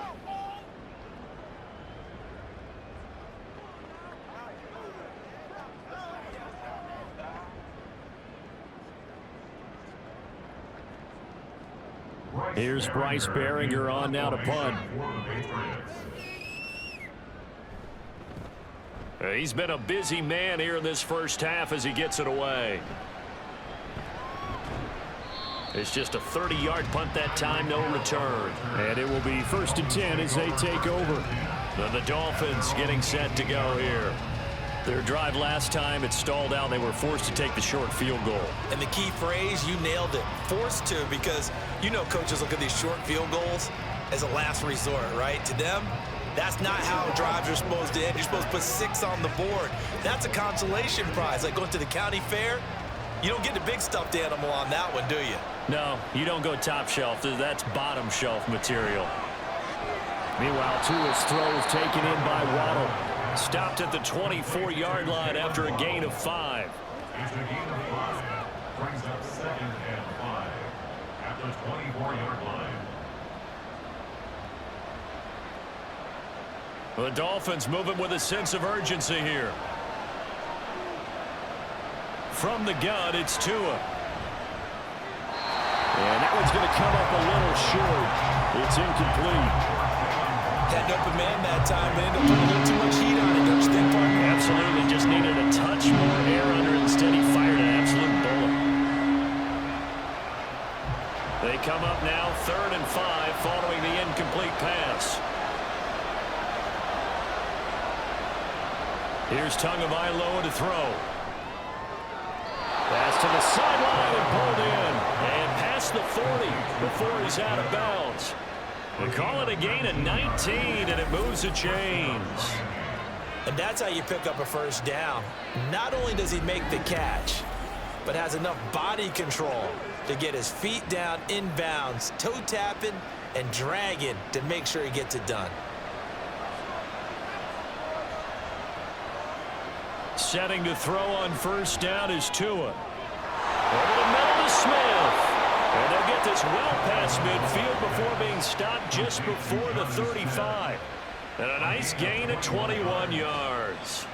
Here's Bryce Behringer on now to punt. He's been a busy man here in this first half as he gets it away. It's just a 30-yard punt that time, no return. And it will be 1st and 10 as they take over. Then the Dolphins getting set to go here. Their drive last time, it stalled out. They were forced to take the short field goal. And the key phrase, you nailed it, forced to, because you know coaches look at these short field goals as a last resort, right? To them, that's not how drives are supposed to end. You're supposed to put 6 on the board. That's a consolation prize. Like going to the county fair, you don't get the big stuffed animal on that one, do you? No, you don't go top shelf. That's bottom shelf material. Meanwhile, Tua's throw is taken in by Waddle. Stopped at the 24-yard line after a gain of 5. It's a gain of 5. Brings up 2nd and 5 at the 24-yard line. The Dolphins moving with a sense of urgency here. From the gun, it's Tua. And that one's going to come up a little short. It's incomplete. Had an open man that time, but ended up putting a little too much heat on it, don't you think, partner? Absolutely, just needed a touch more air under it. Instead, he fired an absolute bullet. They come up now, 3rd and 5, following the incomplete pass. Here's Tagovailoa to throw. Pass to the sideline and pulled in. And past the 40 before he's out of bounds. We call it a gain of 19, and it moves the chains. And that's how you pick up a first down. Not only does he make the catch, but has enough body control to get his feet down inbounds, toe tapping and dragging to make sure he gets it done. Setting to throw on first down is Tua. Over the middle to Smith. And they'll get this well past midfield before being stopped just before the 35. And a nice gain of 21 yards.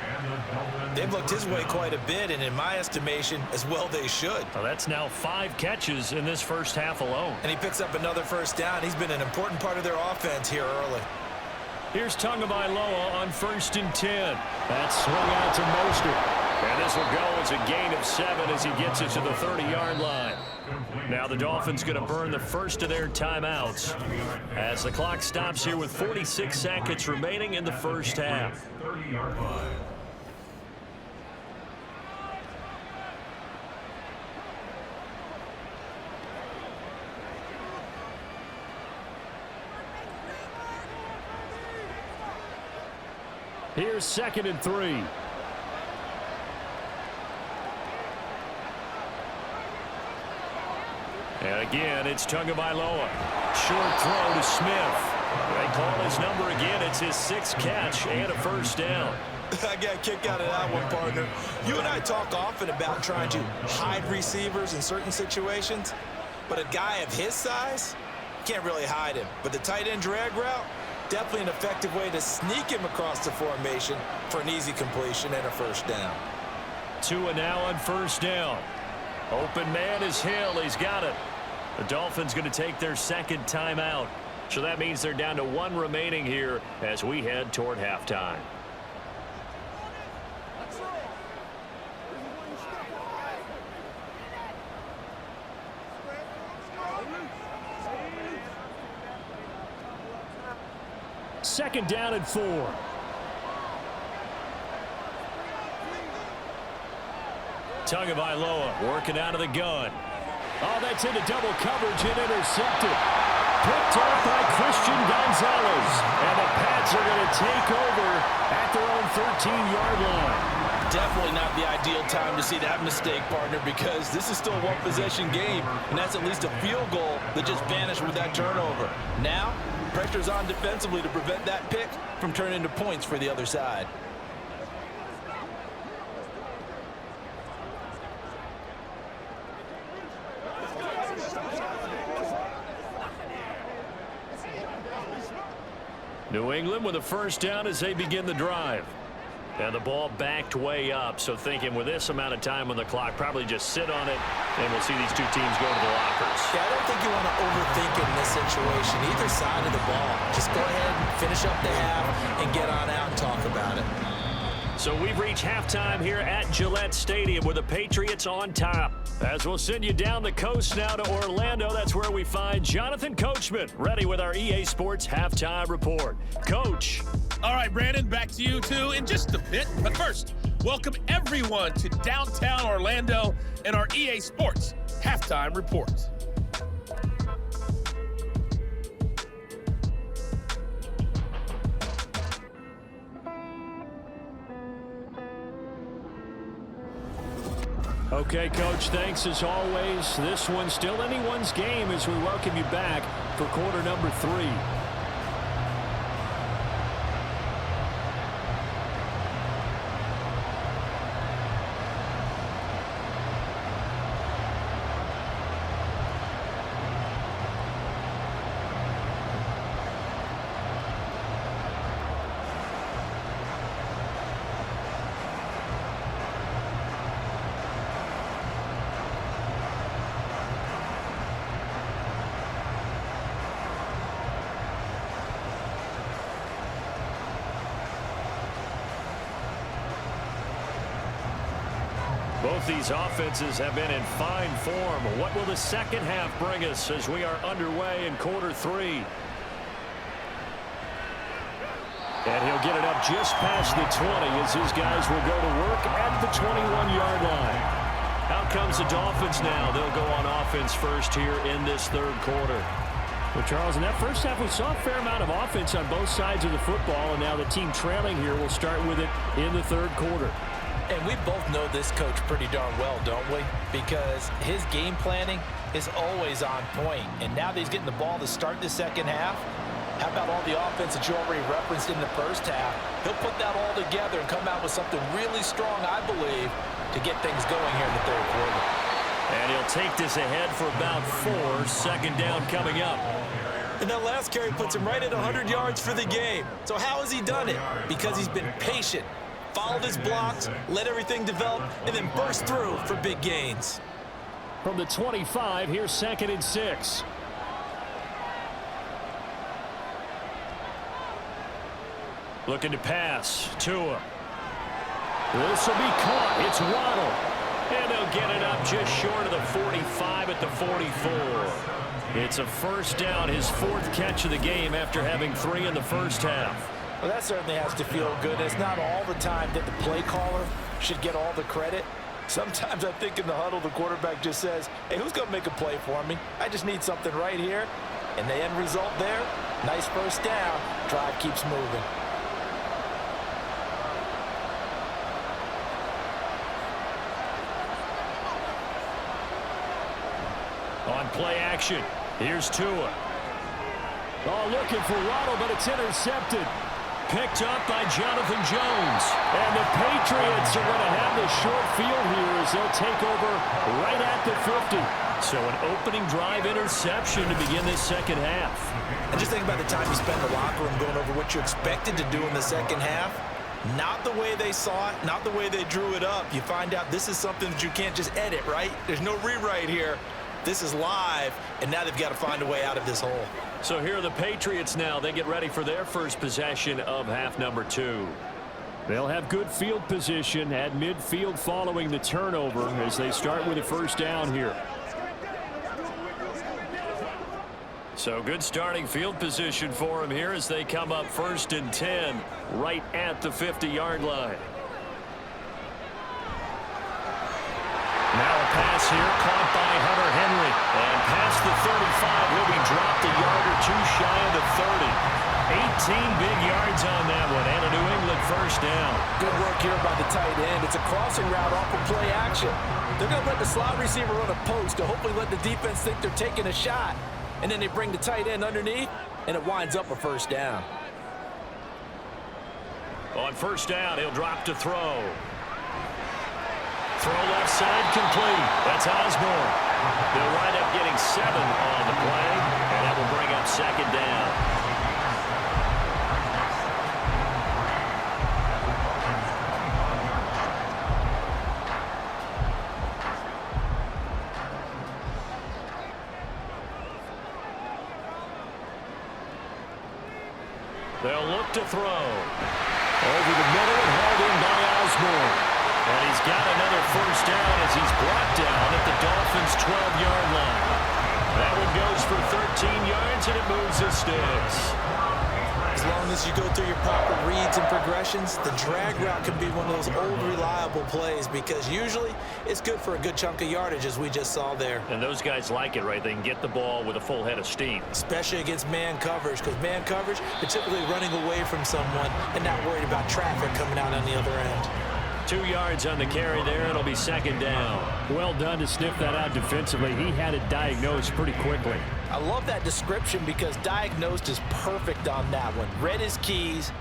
They've looked his way quite a bit, and in my estimation, as well they should. Well, that's now 5 catches in this first half alone. And he picks up another first down. He's been an important part of their offense here early. Here's Tagovailoa on 1st and 10. That's swung out to Mostert. And this will go as a gain of 7 as he gets it to the 30-yard line. Now the Dolphins going to burn the first of their timeouts as the clock stops here with 46 seconds remaining in the first half. 30-yard line. Here's 2nd and 3. And again, it's Tagovailoa. Short throw to Smith. They call his number again. It's his 6th catch and a first down. I got a kick out of that one, partner. You and I talk often about trying to hide receivers in certain situations, but a guy of his size, can't really hide him. But the tight end drag route, definitely an effective way to sneak him across the formation for an easy completion and a first down. Tua now on first down. Open man is Hill. He's got it. The Dolphins going to take their 2nd timeout. So that means they're down to 1 remaining here as we head toward halftime. Second down and 4. Tagovailoa working out of the gun. Oh, that's into double coverage and intercepted. Picked off by Christian Gonzalez. And the Pats are going to take over at their own 13-yard line. Definitely not the ideal time to see that mistake, partner, because this is still a one-possession game, and that's at least a field goal that just vanished with that turnover. Now, pressure's on defensively to prevent that pick from turning into points for the other side. New England with a first down as they begin the drive. And the ball backed way up, so thinking with this amount of time on the clock, probably just sit on it, and we'll see these two teams go to the lockers. Yeah, I don't think you want to overthink it in this situation, either side of the ball. Just go ahead and finish up the half and get on out and talk about it. So we've reached halftime here at Gillette Stadium with the Patriots on top. As we'll send you down the coast now to Orlando, that's where we find Jonathan Coachman, ready with our EA Sports halftime report. Coach. All right, Brandon, back to you two in just a bit. But first, welcome everyone to downtown Orlando and our EA Sports halftime report. Okay, Coach, thanks as always. This one's still anyone's game as we welcome you back for quarter number 3. Both these offenses have been in fine form. What will the second half bring us as we are underway in quarter 3? And he'll get it up just past the 20 as his guys will go to work at the 21-yard line. Out comes the Dolphins now. They'll go on offense first here in this third quarter. Well, Charles, in that first half, we saw a fair amount of offense on both sides of the football, and now the team trailing here will start with it in the third quarter. And we both know this coach pretty darn well, don't we? Because his game planning is always on point. And now that he's getting the ball to start the second half, how about all the offense that you already referenced in the first half? He'll put that all together and come out with something really strong, I believe, to get things going here in the third quarter. And he'll take this ahead for about 4. Second down coming up. And that last carry puts him right at 100 yards for the game. So how has he done it? Because he's been patient, followed his blocks, let everything develop, and then burst through for big gains. From the 25, here's 2nd and 6. Looking to pass. Tua. This will be caught. It's Waddle. And they'll get it up just short of the 45 at the 44. It's a first down, his 4th catch of the game after having 3 in the first half. Well, that certainly has to feel good. It's not all the time that the play caller should get all the credit. Sometimes I think in the huddle, the quarterback just says, hey, who's going to make a play for me? I just need something right here. And the end result there, nice first down. Drive keeps moving. On play action, here's Tua. Oh, looking for Waddle, but it's intercepted. Picked up by Jonathan Jones. And the Patriots are going to have the short field here as they'll take over right at the 50. So an opening drive interception to begin this second half. And just think about the time you spend in the locker room going over what you expected to do in the second half. Not the way they saw it, not the way they drew it up. You find out this is something that you can't just edit, right? There's no rewrite here. This is live, and now they've got to find a way out of this hole. So here are the Patriots now. They get ready for their first possession of half number 2. They'll have good field position at midfield following the turnover as they start with a first down here. So good starting field position for them here as they come up 1st and 10 right at the 50-yard line. Now a pass here caught by Hunter Henry. And past the 35, will be dropped a yard or 2 shy of the 30. 18 big yards on that one and a New England first down. Good work here by the tight end. It's a crossing route off of play action. They're going to let the slot receiver run a post to hopefully let the defense think they're taking a shot. And then they bring the tight end underneath, and it winds up a first down. On first down, he'll drop to throw. Throw left side complete. That's Osborne. They'll wind up getting 7 on the play, and that will bring up second down. They'll look to throw. Over the middle and hauled in by Osborne. And he's got another first down as he's brought down at the Dolphins' 12-yard line. That one goes for 13 yards, and it moves his sticks. As long as you go through your proper reads and progressions, the drag route can be one of those old reliable plays because usually it's good for a good chunk of yardage as we just saw there. And those guys like it, right? They can get the ball with a full head of steam. Especially against man coverage because man coverage, they're typically running away from someone and not worried about traffic coming out on the other end. 2 yards on the carry there. It'll be second down. Well done to sniff that out defensively. He had it diagnosed pretty quickly. I love that description because diagnosed is perfect on that one. Read his keys,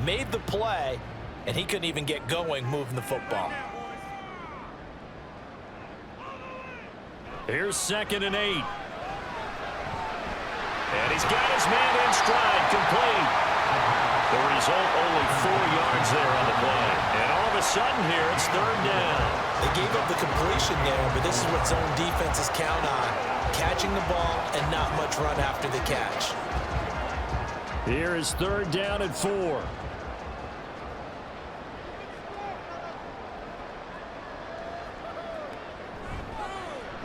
made the play, and he couldn't even get going moving the football. Here's 2nd and 8. And he's got his man in stride, complete. The result, only 4 yards there on the play. And all of a sudden here, it's 3rd down. They gave up the completion there, but this is what zone defenses count on. Catching the ball and not much run after the catch. Here is 3rd down and 4.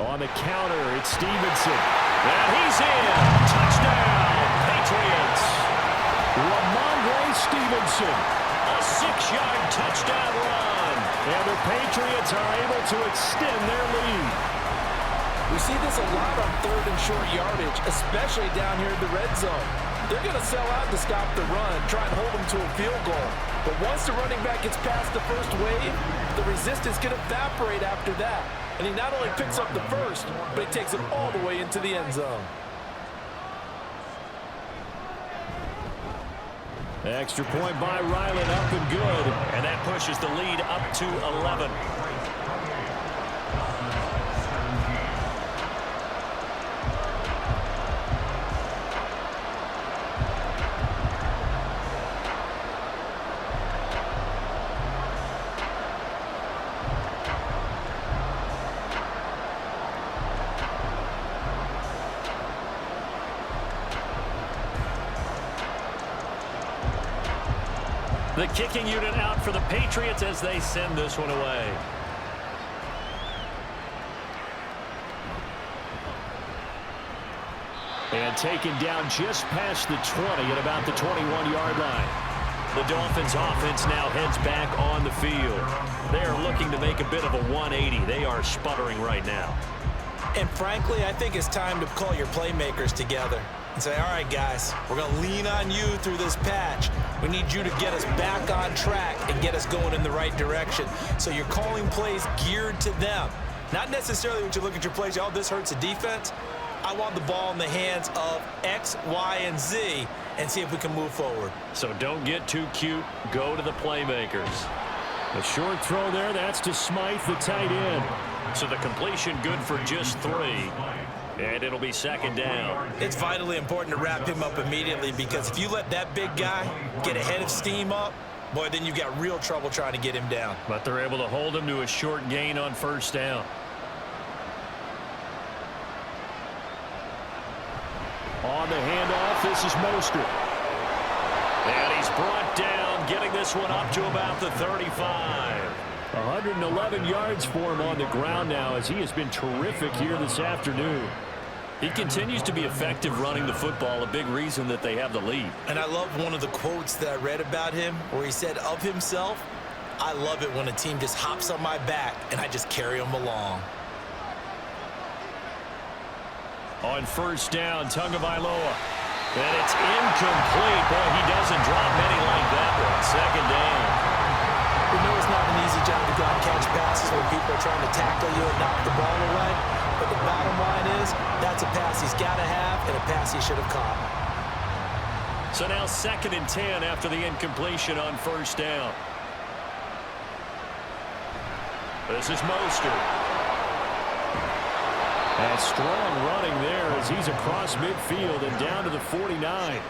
On the counter, it's Stevenson. And he's in. Touchdown, Patriots. Ramondre Stevenson. A 6-yard touchdown run. And the Patriots are able to extend their lead. We see this a lot on 3rd and short yardage, especially down here in the red zone. They're going to sell out to stop the run, try and hold them to a field goal. But once the running back gets past the first wave, the resistance can evaporate after that. And he not only picks up the first, but he takes it all the way into the end zone. Extra point by Ryland, up and good. And that pushes the lead up to 11. The kicking unit out for the Patriots as they send this one away. And taken down just past the 20 at about the 21-yard line. The Dolphins offense now heads back on the field. They are looking to make a bit of a 180. They are sputtering right now. And frankly, I think it's time to call your playmakers together and say, all right, guys, we're going to lean on you through this patch. We need you to get us back on track and get us going in the right direction. So you're calling plays geared to them. Not necessarily when you look at your plays, oh, this hurts the defense. I want the ball in the hands of X, Y, and Z and see if we can move forward. So don't get too cute. Go to the playmakers. A short throw there. That's to Smythe, the tight end. So the completion good for just 3. And it'll be second down. It's vitally important to wrap him up immediately because if you let that big guy get a head of steam up, boy, then you've got real trouble trying to get him down. But they're able to hold him to a short gain on first down. On the handoff, this is Mostert. And he's brought down, getting this one up to about the 35. 111 yards for him on the ground now as he has been terrific here this afternoon. He continues to be effective running the football, a big reason that they have the lead. And I love one of the quotes that I read about him where he said of himself, I love it when a team just hops on my back and I just carry them along. On first down, Tagovailoa. And it's incomplete. Boy, he doesn't drop many like that one. Second down. We know it's not an easy job to go and catch passes when people are trying to tackle you and knock the ball away. But the bottom line is, that's a pass he's got to have and a pass he should have caught. So now 2nd and 10 after the incompletion on first down. This is Mostert. And strong running there as he's across midfield and down to the 49.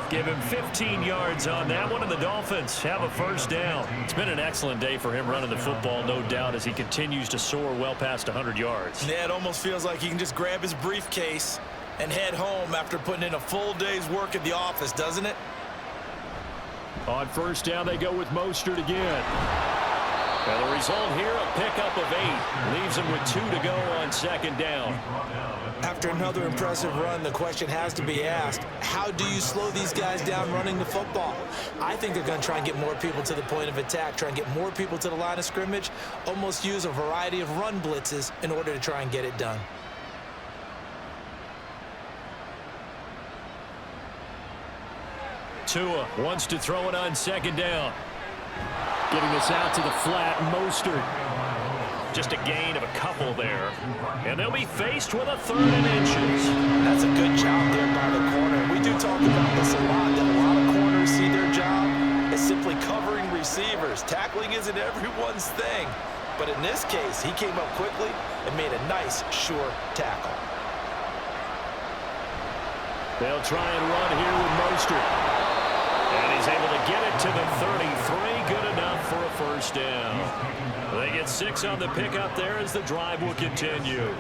Give him 15 yards on that one, and the Dolphins have a first down. It's been an excellent day for him running the football, no doubt, as he continues to soar well past 100 yards. Yeah, it almost feels like he can just grab his briefcase and head home after putting in a full day's work at the office, doesn't it? On first down, they go with Mostert again. And the result here, a pickup of 8. Leaves them with 2 to go on second down. After another impressive run, the question has to be asked, how do you slow these guys down running the football? I think they're going to try and get more people to the point of attack, try and get more people to the line of scrimmage, almost use a variety of run blitzes in order to try and get it done. Tua wants to throw it on second down. Getting this out to the flat, Mostert. Just a gain of a couple there. And they'll be faced with a 3rd and inches. That's a good job there by the corner. We do talk about this a lot, that a lot of corners see their job as simply covering receivers. Tackling isn't everyone's thing. But in this case, he came up quickly and made a nice, sure tackle. They'll try and run here with Mostert. And he's able to get it to the 33. Good enough for a first down. They get 6 on the pickup there as the drive will continue.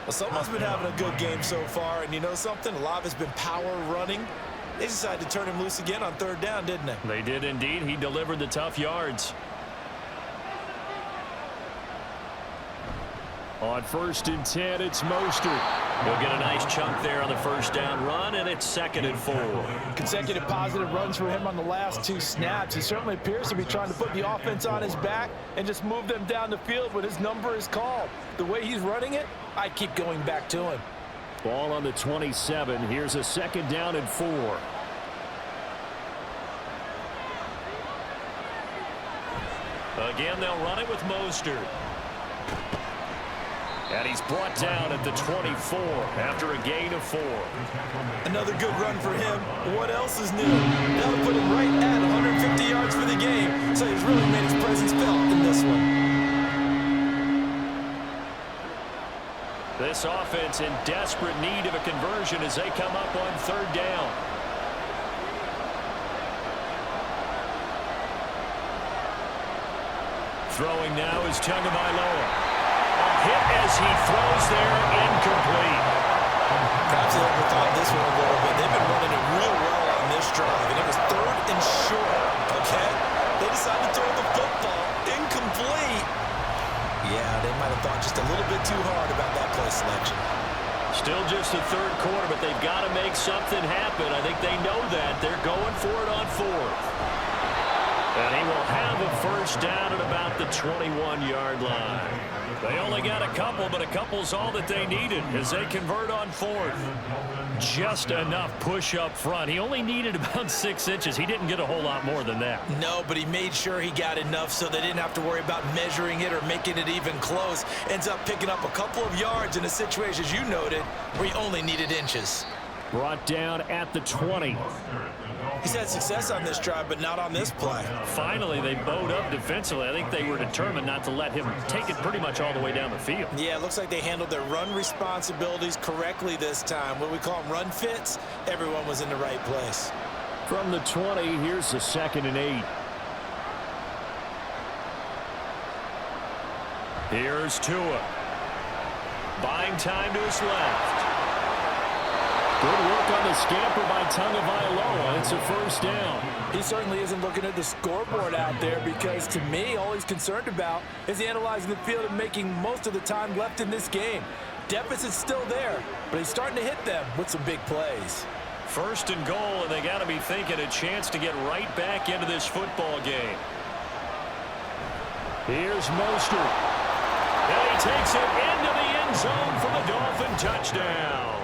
Well, someone's been having a good game so far, and you know something? A lot of it's been power running. They decided to turn him loose again on 3rd down, didn't they? They did indeed. He delivered the tough yards. On 1st and 10, it's Mostert. He'll get a nice chunk there on the first down run, and it's 2nd and 4. Consecutive positive runs for him on the last 2 snaps. He certainly appears to be trying to put the offense on his back and just move them down the field when his number is called. The way he's running it, I keep going back to him. Ball on the 27. Here's a 2nd down and 4. Again, they'll run it with Mostert. And he's brought down at the 24 after a gain of 4. Another good run for him. What else is new? That'll put him right at 150 yards for the game. So he's really made his presence felt in this one. This offense in desperate need of a conversion as they come up on 3rd down. Throwing now is Tagovailoa. Hit as he throws there, incomplete. Perhaps they overthought this one a little bit. They've been running it real well on this drive, and it was 3rd and short, okay? They decided to throw the football incomplete. Yeah, they might have thought just a little bit too hard about that play selection. Still just the 3rd quarter, but they've got to make something happen. I think they know that. They're going for it on 4th. And he will have a first down at about the 21-yard line. They only got a couple, but a couple's all that they needed as they convert on 4th. Just enough push up front. He only needed about 6 inches. He didn't get a whole lot more than that. No, but he made sure he got enough so they didn't have to worry about measuring it or making it even close. Ends up picking up a couple of yards in a situation, as you noted, where he only needed inches. Brought down at the 20. He's had success on this drive, but not on this play. Finally, they bowed up defensively. I think they were determined not to let him take it pretty much all the way down the field. Yeah, it looks like they handled their run responsibilities correctly this time. What we call them run fits, everyone was in the right place. From the 20, here's the 2nd and 8. Here's Tua. Buying time to his left. Good work on the scamper by Tagovailoa. It's a first down. He certainly isn't looking at the scoreboard out there because, to me, all he's concerned about is analyzing the field and making most of the time left in this game. Deficit's still there, but he's starting to hit them with some big plays. 1st and goal, and they got to be thinking a chance to get right back into this football game. Here's Mostert. And he takes it into the end zone for the Dolphin touchdown.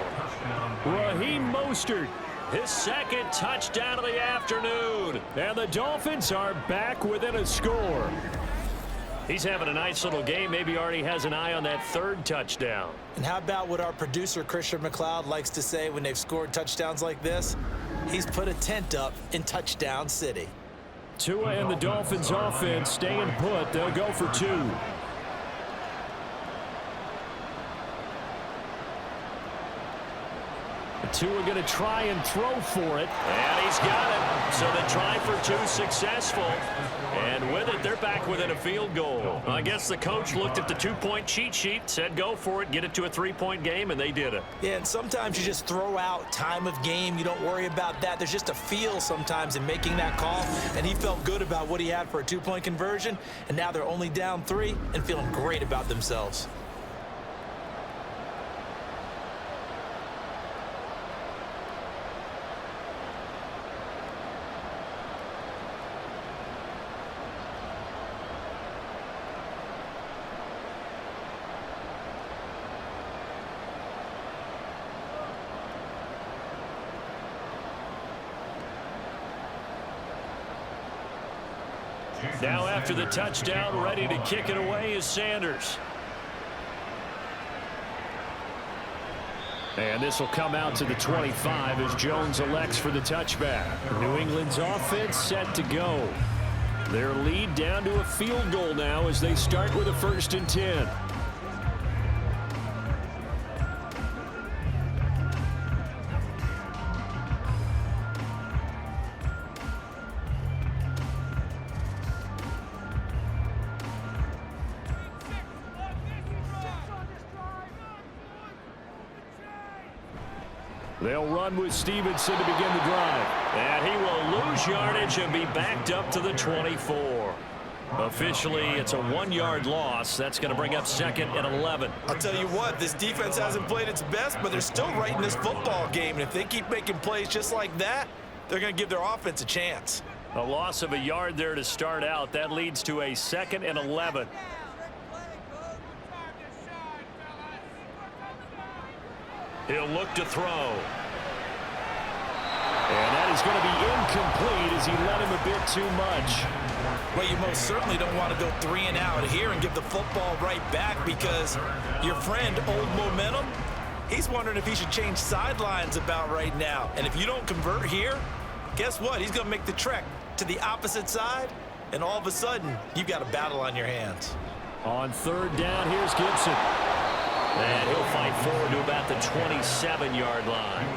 Raheem Mostert, his 2nd touchdown of the afternoon. And the Dolphins are back within a score. He's having a nice little game. Maybe already has an eye on that 3rd touchdown. And how about what our producer, Christian McLeod, likes to say when they've scored touchdowns like this? He's put a tent up in Touchdown City. Tua and the Dolphins offense staying put. They'll go for 2. The two are going to try and throw for it. And he's got it. So the try for two successful. And with it, they're back within a field goal. I guess the coach looked at the two-point cheat sheet, said go for it, get it to a three-point game, and they did it. Yeah, and sometimes you just throw out time of game. You don't worry about that. There's just a feel sometimes in making that call. And he felt good about what he had for a two-point conversion. And now they're only down 3 and feeling great about themselves. Now after the touchdown, ready to kick it away is Sanders. And this will come out to the 25 as Jones elects for the touchback. New England's offense set to go. Their lead down to a field goal now as they start with a 1st and 10. They'll run with Stevenson to begin the drive. And he will lose yardage and be backed up to the 24. Officially, it's a 1-yard loss. That's going to bring up 2nd and 11. I'll tell you what, this defense hasn't played its best, but they're still right in this football game. And if they keep making plays just like that, they're going to give their offense a chance. A loss of a yard there to start out. That leads to a 2nd and 11. He'll look to throw. And that is going to be incomplete as he let him a bit too much. Well, you most certainly don't want to go 3 and out here and give the football right back because your friend, Old Momentum, he's wondering if he should change sidelines about right now. And if you don't convert here, guess what? He's going to make the trek to the opposite side, and all of a sudden, you've got a battle on your hands. On 3rd down, here's Gibson. And he'll fight forward to about the 27-yard line.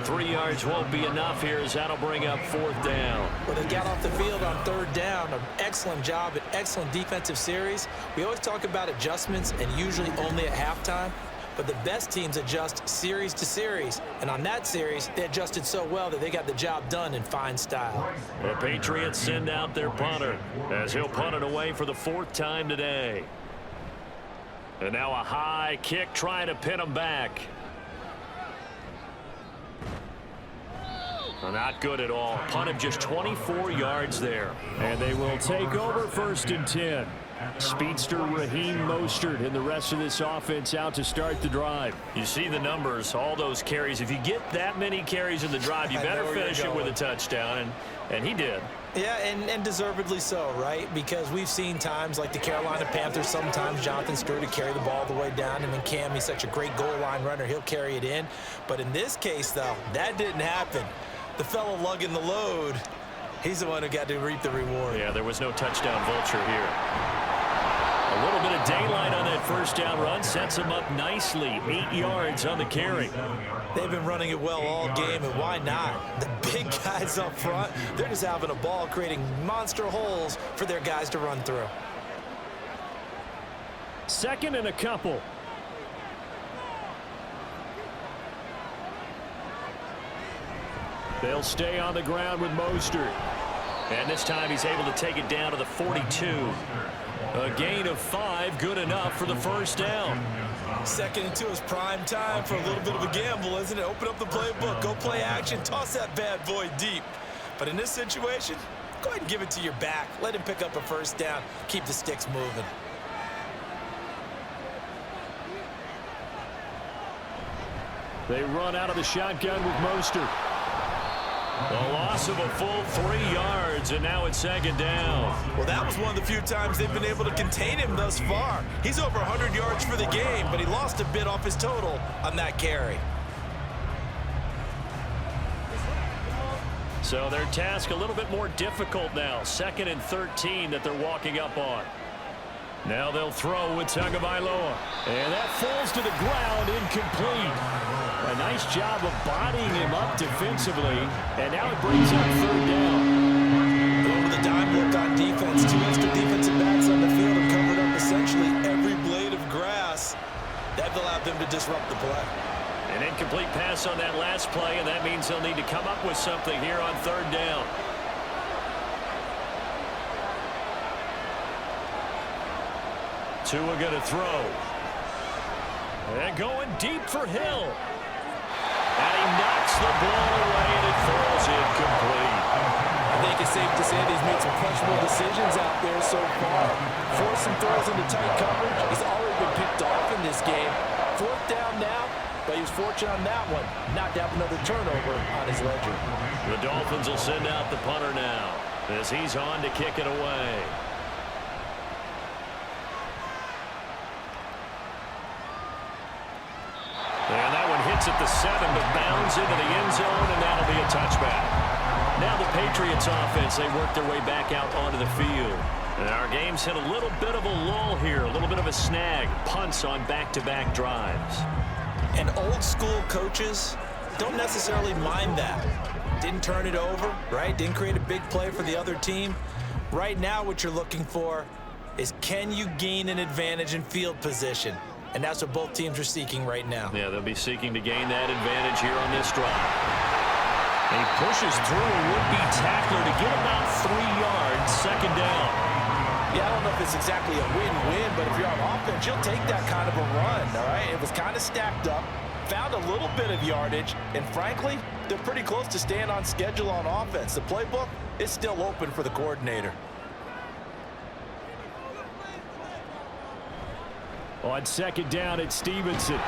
3 yards won't be enough here as that'll bring up 4th down. Well, they got off the field on 3rd down. An excellent job, an excellent defensive series. We always talk about adjustments and usually only at halftime. But the best teams adjust series to series. And on that series, they adjusted so well that they got the job done in fine style. The Patriots send out their punter as he'll punt it away for the 4th time today. And now a high kick trying to pin him back. Not good at all. Punt of just 24 yards there. And they will take over 1st and 10. Speedster Raheem Mostert and the rest of this offense out to start the drive. You see the numbers, all those carries. If you get that many carries in the drive, you better finish it with a touchdown. And he did. Yeah, and deservedly so, right? Because we've seen times like the Carolina Panthers, sometimes Jonathan Stewart to carry the ball all the way down, and then Cam, he's such a great goal line runner, he'll carry it in. But in this case, though, that didn't happen. The fellow lugging the load, he's the one who got to reap the reward. Yeah, there was no touchdown vulture here. A little bit of daylight on that 1st down run sets him up nicely. 8 yards on the carry. They've been running it well all game, and why not? The big guys up front, they're just having a ball creating monster holes for their guys to run through. 2nd and a couple. They'll stay on the ground with Mostert. And this time he's able to take it down to the 42. A gain of 5, good enough for the 1st down. 2nd and 2 is prime time for a little bit of a gamble, isn't it? Open up the playbook, go play action, toss that bad boy deep. But in this situation, go ahead and give it to your back. Let him pick up a 1st down, keep the sticks moving. They run out of the shotgun with Mostert. A loss of a full 3 yards, and now it's 2nd down. Well, that was one of the few times they've been able to contain him thus far. He's over 100 yards for the game, but he lost a bit off his total on that carry. So their task a little bit more difficult now. 2nd and 13 that they're walking up on. Now they'll throw with Tagovailoa. And that falls to the ground, incomplete. A nice job of bodying him up defensively, and now it brings up third down. Going with the dime look on defense. 2 extra defensive backs on the field have covered up essentially every blade of grass. That allowed them to disrupt the play. An incomplete pass on that last play, and that means they'll need to come up with something here on third down. Tua going to throw. And going deep for Hill. And he knocks the ball away, and it falls incomplete. I think it's safe to say that he's made some questionable decisions out there so far. Forced some throws into tight coverage. He's already been picked off in this game. 4th down now, but he was fortunate on that one. Not to have another turnover on his ledger. The Dolphins will send out the punter now as he's on to kick it away. And that one hits at the 7, but bounds into the end zone, and that'll be a touchback. Now the Patriots offense, they work their way back out onto the field. And our game's hit a little bit of a lull here, a little bit of a snag. Punts on back-to-back drives. And old school coaches don't necessarily mind that. Didn't turn it over, right? Didn't create a big play for the other team. Right now what you're looking for is, can you gain an advantage in field position? And that's what both teams are seeking right now. Yeah, they'll be seeking to gain that advantage here on this drive. He pushes through a would-be tackler to get about 3 yards, 2nd down. Yeah, I don't know if it's exactly a win-win, but if you're on offense, you'll take that kind of a run, all right? It was kind of stacked up, found a little bit of yardage, and frankly, they're pretty close to staying on schedule on offense. The playbook is still open for the coordinator. On 2nd down, it's Stevenson.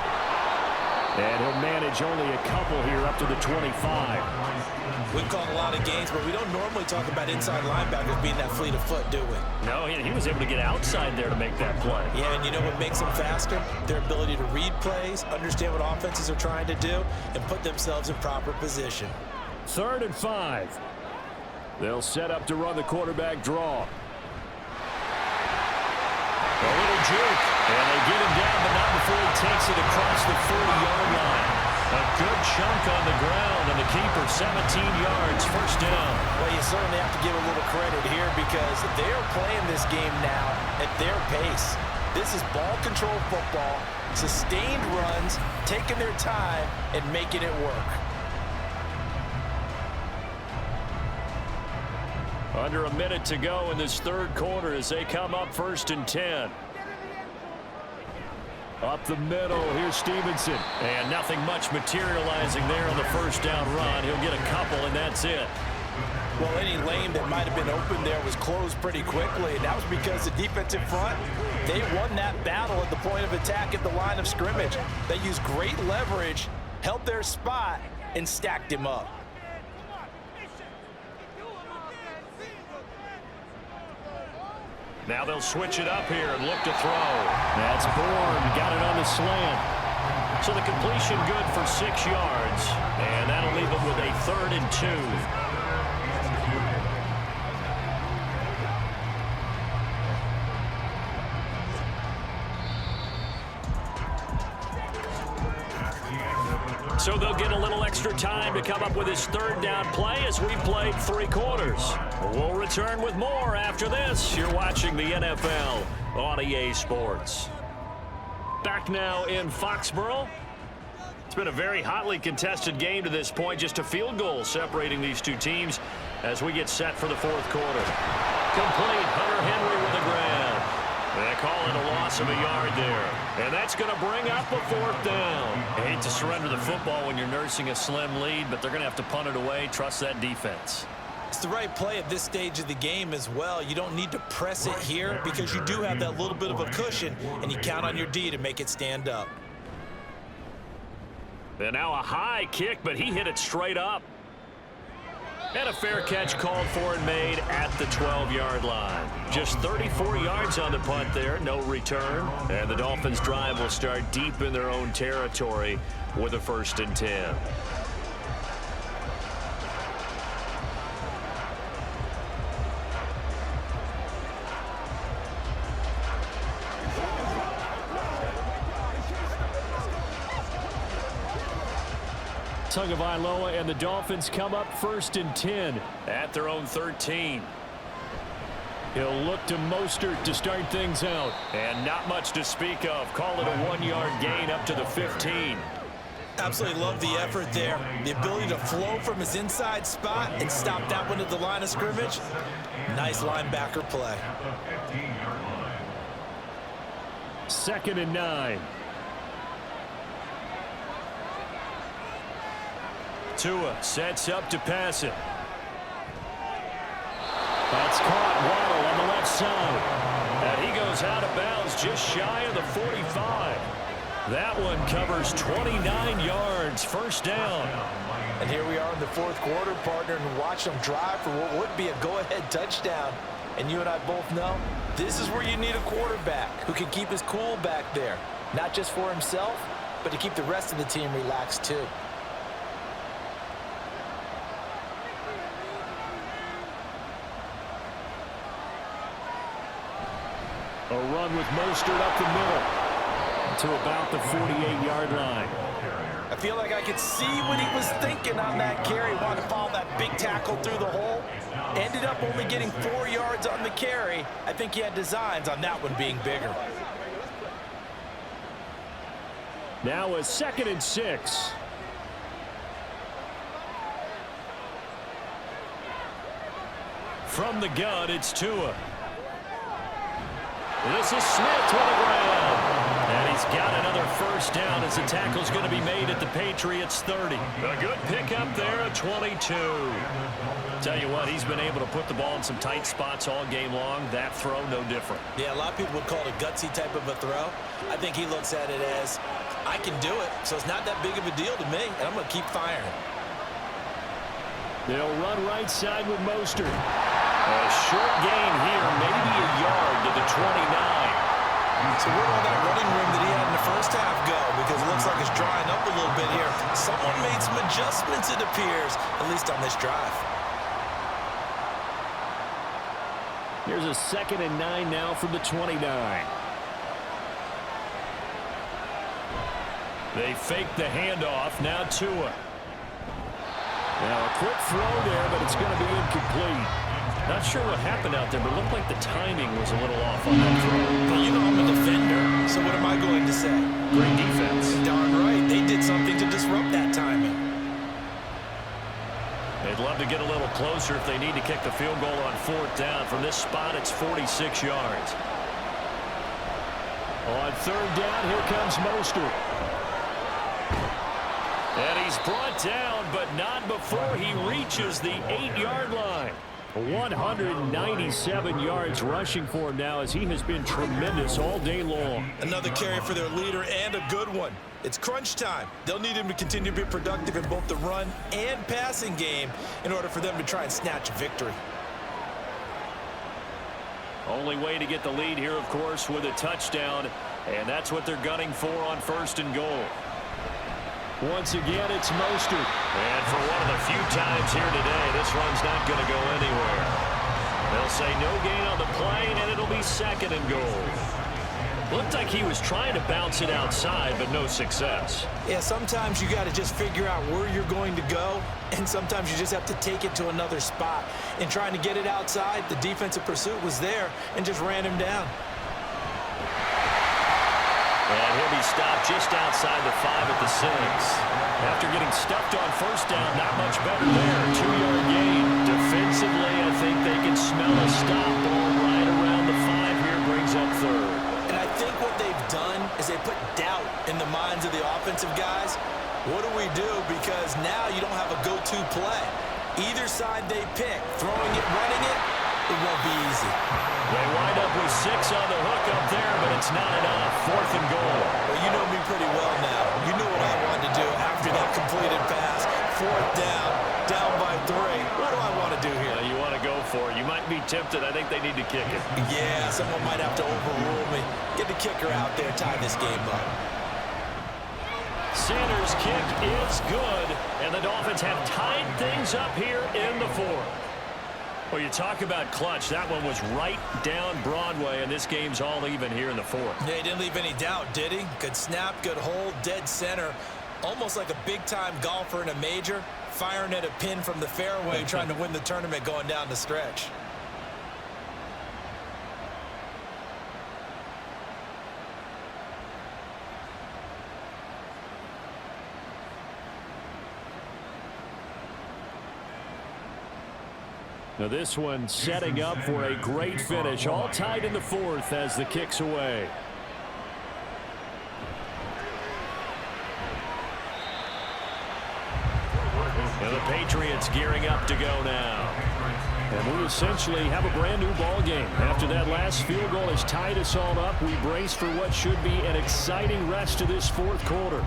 And he'll manage only a couple here up to the 25. We've called a lot of games, but we don't normally talk about inside linebackers being that fleet of foot, do we? No, he was able to get outside there to make that play. Yeah, and you know what makes them faster? Their ability to read plays, understand what offenses are trying to do, and put themselves in proper position. 3rd and 5. They'll set up to run the quarterback draw. A little juke, and they get him down, but not before he takes it across the 40-yard line. A good chunk on the ground, and the keeper 17 yards, 1st down. Well, you certainly have to give a little credit here because they're playing this game now at their pace. This is ball control football, sustained runs, taking their time, and making it work. Under a minute to go in this 3rd quarter as they come up 1st and 10. Up the middle, here's Stevenson. And nothing much materializing there on the 1st down run. He'll get a couple, and that's it. Well, any lane that might have been open there was closed pretty quickly, and that was because the defensive front, they won that battle at the point of attack at the line of scrimmage. They used great leverage, held their spot, and stacked him up. Now they'll switch it up here and look to throw. That's Bourne, got it on the slant. So the completion good for 6 yards, and that'll leave them with a 3rd and 2. So they'll get a little extra time to come up with his 3rd down play as we played 3 quarters. We'll return with more after this. You're watching the NFL on EA Sports. Back now in Foxborough. It's been a very hotly contested game to this point. Just a field goal separating these two teams as we get set for the 4th quarter. Complete. Hunter Henry with the grab. They call it a loss of a yard there. And that's going to bring up a 4th down. I hate to surrender the football when you're nursing a slim lead, but they're going to have to punt it away. Trust that defense. It's the right play at this stage of the game as well. You don't need to press it here because you do have that little bit of a cushion, and you count on your D to make it stand up. And now a high kick, but he hit it straight up. And a fair catch called for and made at the 12-yard line. Just 34 yards on the punt there, no return. And the Dolphins' drive will start deep in their own territory with a 1st and 10. Tagovailoa and the Dolphins come up 1st and 10 at their own 13. He'll look to Mostert to start things out. And not much to speak of. Call it a 1-yard gain up to the 15. Absolutely love the effort there. The ability to flow from his inside spot and stop that one at the line of scrimmage. Nice linebacker play. 2nd and 9. Tua sets up to pass it. That's caught. Waddle on the left side. And he goes out of bounds just shy of the 45. That one covers 29 yards. 1st down. And here we are in the 4th quarter, partner, and watch them drive for what would be a go-ahead touchdown. And you and I both know this is where you need a quarterback who can keep his cool back there. Not just for himself, but to keep the rest of the team relaxed too. A run with Mostert up the middle to about the 48-yard line. I feel like I could see what he was thinking on that carry. Wanted to follow that big tackle through the hole. Ended up only getting 4 yards on the carry. I think he had designs on that one being bigger. Now a 2nd and 6. From the gun, it's Tua. This is Smith to the ground. And he's got another 1st down as the tackle's going to be made at the Patriots 30. A good pickup there at 22. Tell you what, he's been able to put the ball in some tight spots all game long. That throw, no different. Yeah, a lot of people would call it a gutsy type of a throw. I think he looks at it as, I can do it, so it's not that big of a deal to me, and I'm going to keep firing. They'll run right side with Mostert. A short gain here, maybe a yard to the 29. So where'd all that running room that he had in the 1st half go? Because it looks like it's drying up a little bit here. Someone made some adjustments, it appears, at least on this drive. Here's a 2nd and 9 now from the 29. They fake the handoff. Now Tua. Now a quick throw there, but it's going to be incomplete. Not sure what happened out there, but it looked like the timing was a little off on that throw. Well, you know I'm a defender, so what am I going to say? Great defense. Darn right. They did something to disrupt that timing. They'd love to get a little closer if they need to kick the field goal on 4th down. From this spot, it's 46 yards. On 3rd down, here comes Mostert. And he's brought down, but not before he reaches the 8-yard line. 197 yards rushing for him now as he has been tremendous all day long. Another carry for their leader and a good one. It's crunch time. They'll need him to continue to be productive in both the run and passing game in order for them to try and snatch a victory. Only way to get the lead here, of course, with a touchdown, and that's what they're gunning for on 1st and goal. Once again, it's Mostert. And for one of the few times here today, this run's not going to go anywhere. They'll say no gain on the play, and it'll be 2nd and goal. Looked like he was trying to bounce it outside, but no success. Yeah, sometimes you got to just figure out where you're going to go, and sometimes you just have to take it to another spot. In trying to get it outside, the defensive pursuit was there and just ran him down. And he'll be stopped just outside the 5 at the 6. After getting stuffed on 1st down, not much better there. 2-yard gain. Defensively, I think they can smell a stop. Ball right around the 5 here, brings up 3rd. And I think what they've done is they put doubt in the minds of the offensive guys. What do we do? Because now you don't have a go-to play. Either side they pick, throwing it, running it, it won't be easy. They wind up with 6 on the hook up there, but it's not enough. 4th and goal. Well, you know me pretty well now. You knew what I wanted to do after that completed pass. 4th down, down by 3. What do I want to do here? You want to go for it. You might be tempted. I think they need to kick it. Yeah, someone might have to overrule me. Get the kicker out there, tie this game up. Sanders' kick is good, and the Dolphins have tied things up here in the 4th. Well, you talk about clutch. That one was right down Broadway, and this game's all even here in the 4th. Yeah, he didn't leave any doubt, did he? Good snap, good hold, dead center. Almost like a big-time golfer in a major, firing at a pin from the fairway, trying to win the tournament going down the stretch. Now this one setting up for a great finish. All tied in the fourth as the kick's away. Now the Patriots gearing up to go now. And we essentially have a brand new ball game. After that last field goal has tied us all up, we brace for what should be an exciting rest of this fourth quarter.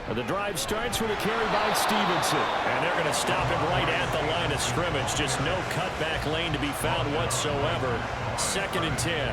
The drive starts with a carry by Stevenson. And they're going to stop him right at the line of scrimmage. Just no cutback lane to be found whatsoever. 2nd and 10.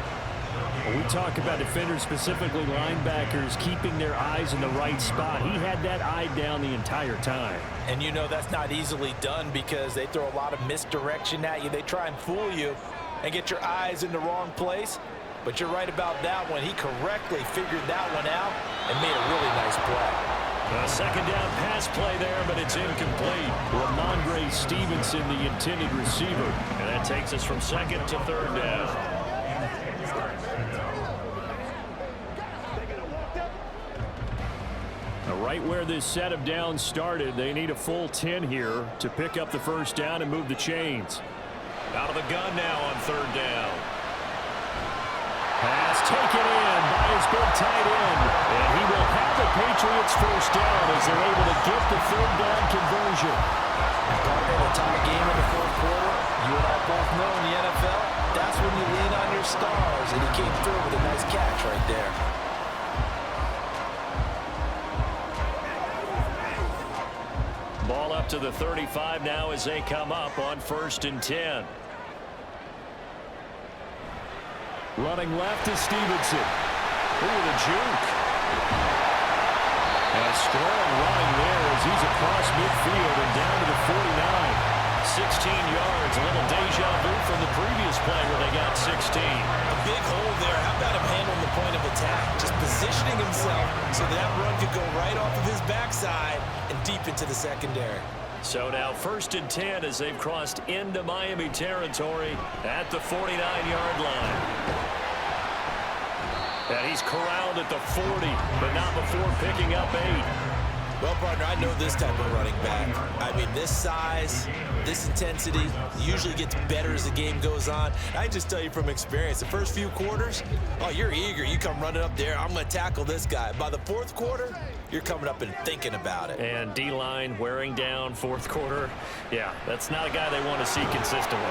When we talk about defenders, specifically linebackers, keeping their eyes in the right spot, he had that eye down the entire time. And you know that's not easily done because they throw a lot of misdirection at you. They try and fool you and get your eyes in the wrong place. But you're right about that one. He correctly figured that one out and made a really nice play. A 2nd down pass play there, but it's incomplete. Ramondre Stevenson, the intended receiver. And that takes us from 2nd to 3rd down. Now, right where this set of downs started, they need a full 10 here to pick up the 1st down and move the chains. Out of the gun now on 3rd down. Pass taken in by his big tight end. And he will have the Patriots 1st down as they're able to get the 3rd down conversion. Partner, the tie game in the 4th quarter, you and I both know in the NFL, that's when you lean on your stars. And he came through with a nice catch right there. Ball up to the 35 now as they come up on 1st and 10. Running left is Stevenson. Ooh, the juke. And a strong running there as he's across midfield and down to the 49. 16 yards, a little deja vu from the previous play where they got 16. A big hole there. How about him handling the point of attack? Just positioning himself so that run could go right off of his backside and deep into the secondary. So now 1st and 10 as they've crossed into Miami territory at the 49-yard line. And he's corralled at the 40, but not before picking up 8. Well, partner, I know this type of running back. I mean, this size, this intensity usually gets better as the game goes on. I just tell you from experience, the first few quarters, oh, you're eager. You come running up there, I'm going to tackle this guy. By the 4th quarter, you're coming up and thinking about it. And D-line wearing down 4th quarter. Yeah, that's not a guy they want to see consistently.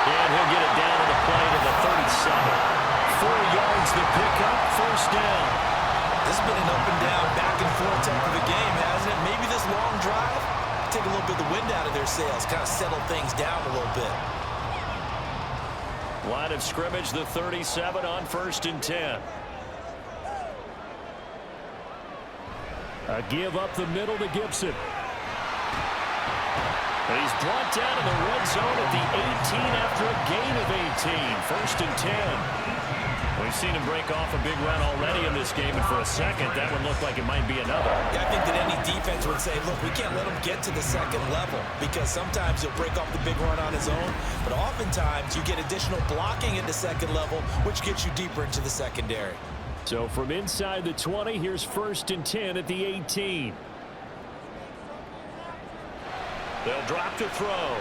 And he'll get it down to the play to the 37. 4 yards the pickup, 1st down. This has been an up and down, back and forth type of a game, hasn't it? Maybe this long drive, take a little bit of the wind out of their sails, kind of settle things down a little bit. Line of scrimmage, the 37 on 1st and 10. A give up the middle to Gibson. And he's brought down in the red zone at the 18 after a gain of 18. 1st and 10. We've seen him break off a big run already in this game, and for a second, that one looked like it might be another. Yeah, I think that any defense would say, look, we can't let him get to the 2nd level because sometimes he'll break off the big run on his own, but oftentimes you get additional blocking at the 2nd level, which gets you deeper into the secondary. So from inside the 20, here's 1st and 10 at the 18. They'll drop to throw.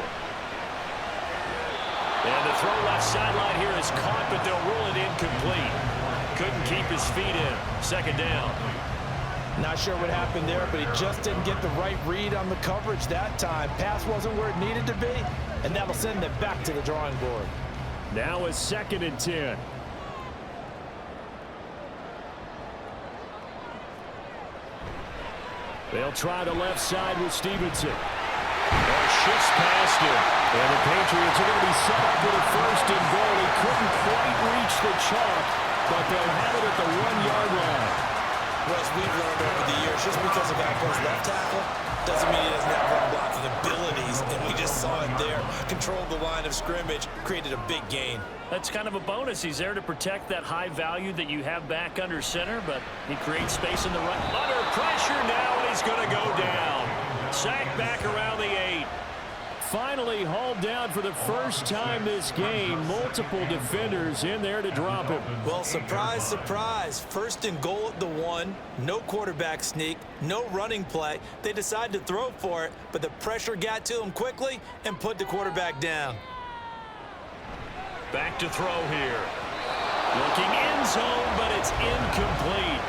And the throw left sideline here is caught, but they'll rule it incomplete. Couldn't keep his feet in. 2nd down. Not sure what happened there, but he just didn't get the right read on the coverage that time. Pass wasn't where it needed to be, and that'll send them back to the drawing board. Now a 2nd and 10. They'll try the left side with Stevenson. Shifts past him. And the Patriots are going to be set up with a 1st and goal. He couldn't quite reach the chalk, but they'll have it at the 1-yard line. Well, as we've learned over the years, just because a guy plays left tackle doesn't mean he doesn't have run blocking abilities, and we just saw it there. Controlled the line of scrimmage, created a big gain. That's kind of a bonus. He's there to protect that high value that you have back under center, but he creates space in the right. Under pressure now, and he's going to go down. Sacked back around the 8. Finally hauled down for the first time this game. Multiple defenders in there to drop him. Well, surprise, surprise. First and goal at the 1. No quarterback sneak. No running play. They decided to throw for it, but the pressure got to him quickly and put the quarterback down. Back to throw here. Looking end zone, but it's incomplete.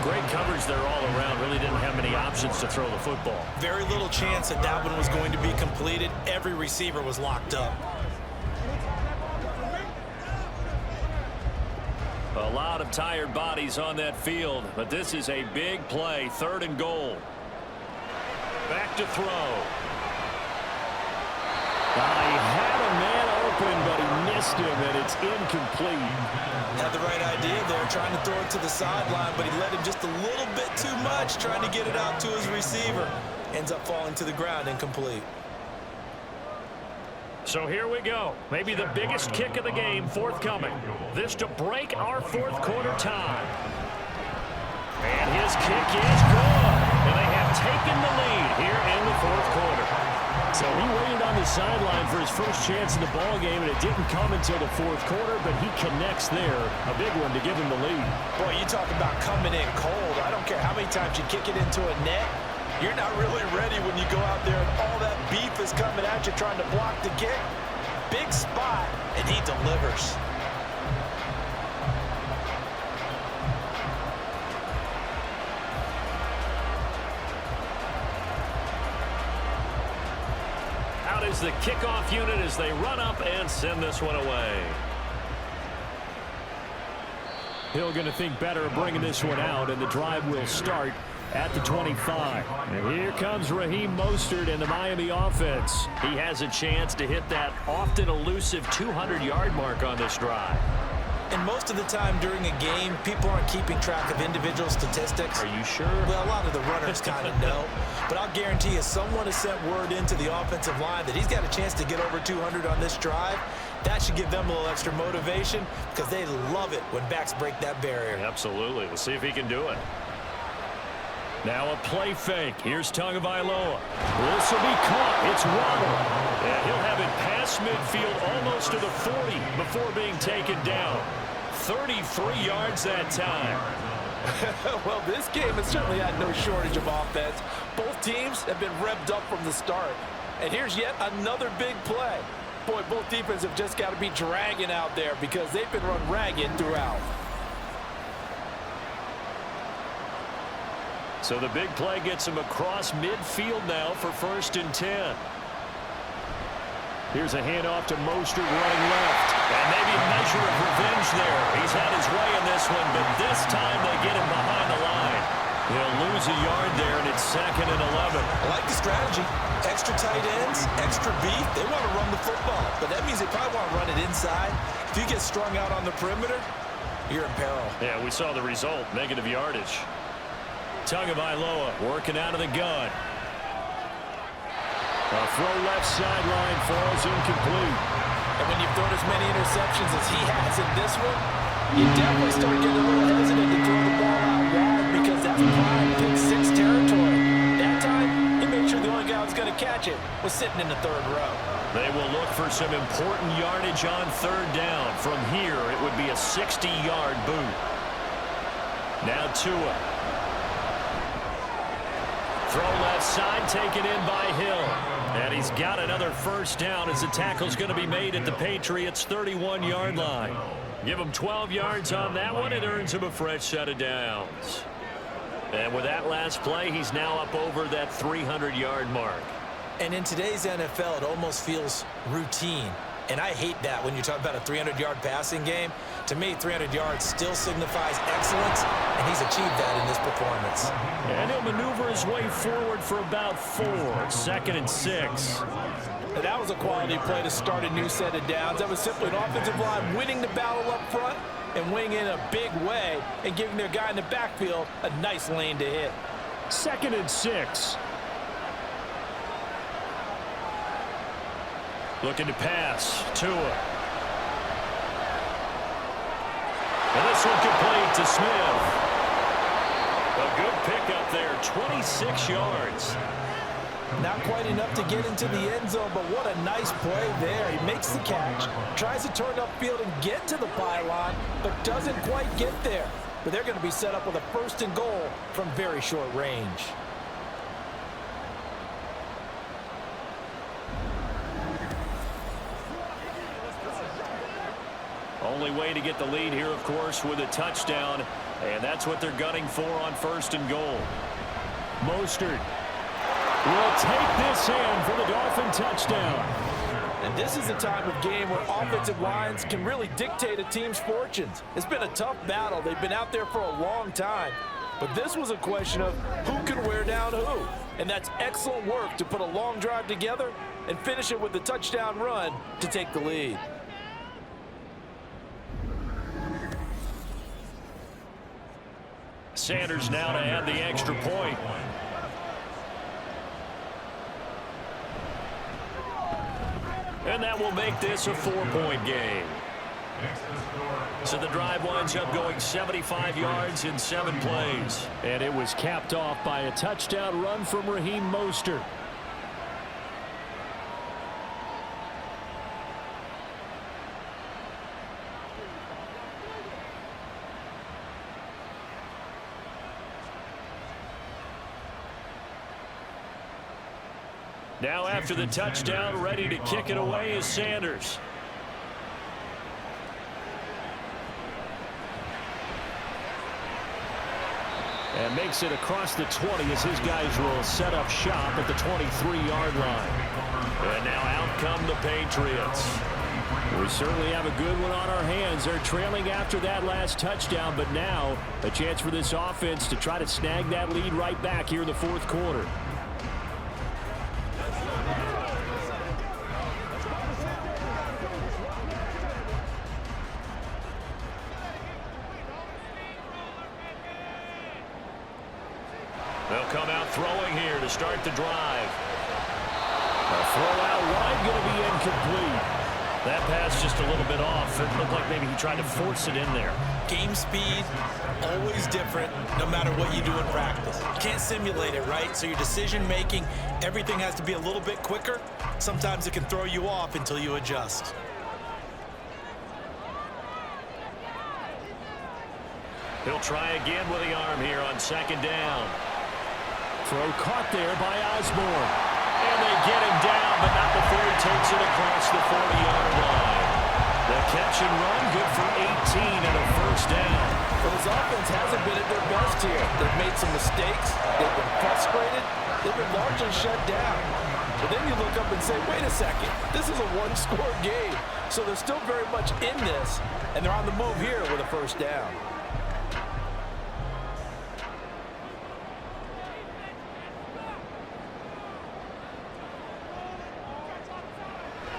Great coverage there all around. Really didn't have many options to throw the football. Very little chance that that one was going to be completed. Every receiver was locked up. A lot of tired bodies on that field, but this is a big play. 3rd and goal. Back to throw. He had a man open, but he missed him, and it's incomplete. Had the right idea there, trying to throw it to the sideline, but he let him just a little bit too much, trying to get it out to his receiver. Ends up falling to the ground, incomplete. So here we go. Maybe the biggest kick of the game forthcoming. This to break our 4th quarter time. And his kick is good. And they have taken the lead here in the 4th quarter. So he waited on the sideline for his first chance in the ball game, and it didn't come until the 4th quarter, but he connects there. A big one to give him the lead. Boy, you talk about coming in cold. I don't care how many times you kick it into a net. You're not really ready when you go out there and all that beef is coming at you trying to block the kick. Big spot, and he delivers. Out is the kickoff unit as they run up and send this one away. Hill going to think better of bringing this one out, and the drive will start at the 25. And here comes Raheem Mostert and the Miami offense. He has a chance to hit that often elusive 200-yard mark on this drive. And most of the time during a game, people aren't keeping track of individual statistics. Are you sure? Well, a lot of the runners kind of know. But I'll guarantee you someone has sent word into the offensive line that he's got a chance to get over 200 on this drive. That should give them a little extra motivation because they love it when backs break that barrier. Absolutely. We'll see if he can do it. Now a play fake. Here's Tagovailoa. This will be caught. It's Waddle. And he'll have it past midfield almost to the 40 before being taken down. 33 yards that time. Well, this game has certainly had no shortage of offense. Both teams have been revved up from the start. And here's yet another big play. Boy, both defenses have just got to be dragging out there because they've been run ragged throughout. So the big play gets him across midfield now for 1st and 10. Here's a handoff to Mostert running left. And maybe a measure of revenge there. He's had his way in this one, but this time they get him behind the line. He'll lose a yard there, and it's 2nd and 11. I like the strategy. Extra tight ends, extra beef. They want to run the football, but that means they probably want to run it inside. If you get strung out on the perimeter, you're in peril. Yeah, we saw the result, negative yardage. Tagovailoa working out of the gun. A throw left sideline falls incomplete. And when you've thrown as many interceptions as he has in this one, you definitely start getting a little hesitant to throw the ball out wide because that's prime pick-6 territory. That time, he made sure the only guy who was going to catch it was sitting in the 3rd row. They will look for some important yardage on 3rd down. From here, it would be a 60-yard boot. Now Tua. Throw left side, taken in by Hill. And he's got another 1st down as the tackle's going to be made at the Patriots' 31-yard line. Give him 12 yards on that one. It earns him a fresh set of downs. And with that last play, he's now up over that 300-yard mark. And in today's NFL, it almost feels routine. And I hate that when you talk about a 300-yard passing game. To me, 300 yards still signifies excellence, and he's achieved that in this performance. And he'll maneuver his way forward for about 4. 2nd and 6. And that was a quality play to start a new set of downs. That was simply an offensive line winning the battle up front and winning in a big way and giving their guy in the backfield a nice lane to hit. 2nd and 6. Looking to pass. Tua. And this one complete to Smith. A good pickup there, 26 yards. Not quite enough to get into the end zone, but what a nice play there. He makes the catch, tries to turn upfield and get to the pylon, but doesn't quite get there. But they're going to be set up with a 1st and goal from very short range. Only way to get the lead here, of course, with a touchdown, and that's what they're gunning for on 1st and goal. Mostert will take this in for the Dolphin touchdown. And this is the time of game where offensive lines can really dictate a team's fortunes. It's been a tough battle. They've been out there for a long time. But this was a question of who can wear down who. And that's excellent work to put a long drive together and finish it with the touchdown run to take the lead. Sanders now to add the extra point. And that will make this a 4-point game. So the drive winds up going 75 yards in 7 plays. And it was capped off by a touchdown run from Raheem Mostert. Now after the touchdown, ready to kick it away is Sanders. And makes it across the 20 as his guys will set up shop at the 23-yard line. And now out come the Patriots. We certainly have a good one on our hands. They're trailing after that last touchdown, but now a chance for this offense to try to snag that lead right back here in the 4th quarter. They'll come out throwing here to start the drive. A throw out wide going to be incomplete. That pass just a little bit off. It looked like maybe he tried to force it in there. Game speed, always different, no matter what you do in practice. You can't simulate it, right? So your decision making, everything has to be a little bit quicker. Sometimes it can throw you off until you adjust. He'll try again with the arm here on 2nd down. Throw caught there by Osborne. And they get him down, but not before he takes it across the 40-yard line. The catch and run, good for 18 and a 1st down. But his offense hasn't been at their best here. They've made some mistakes. They've been frustrated. They've been largely shut down. But then you look up and say, wait a second, this is a 1-score game. So they're still very much in this, and they're on the move here with a 1st down.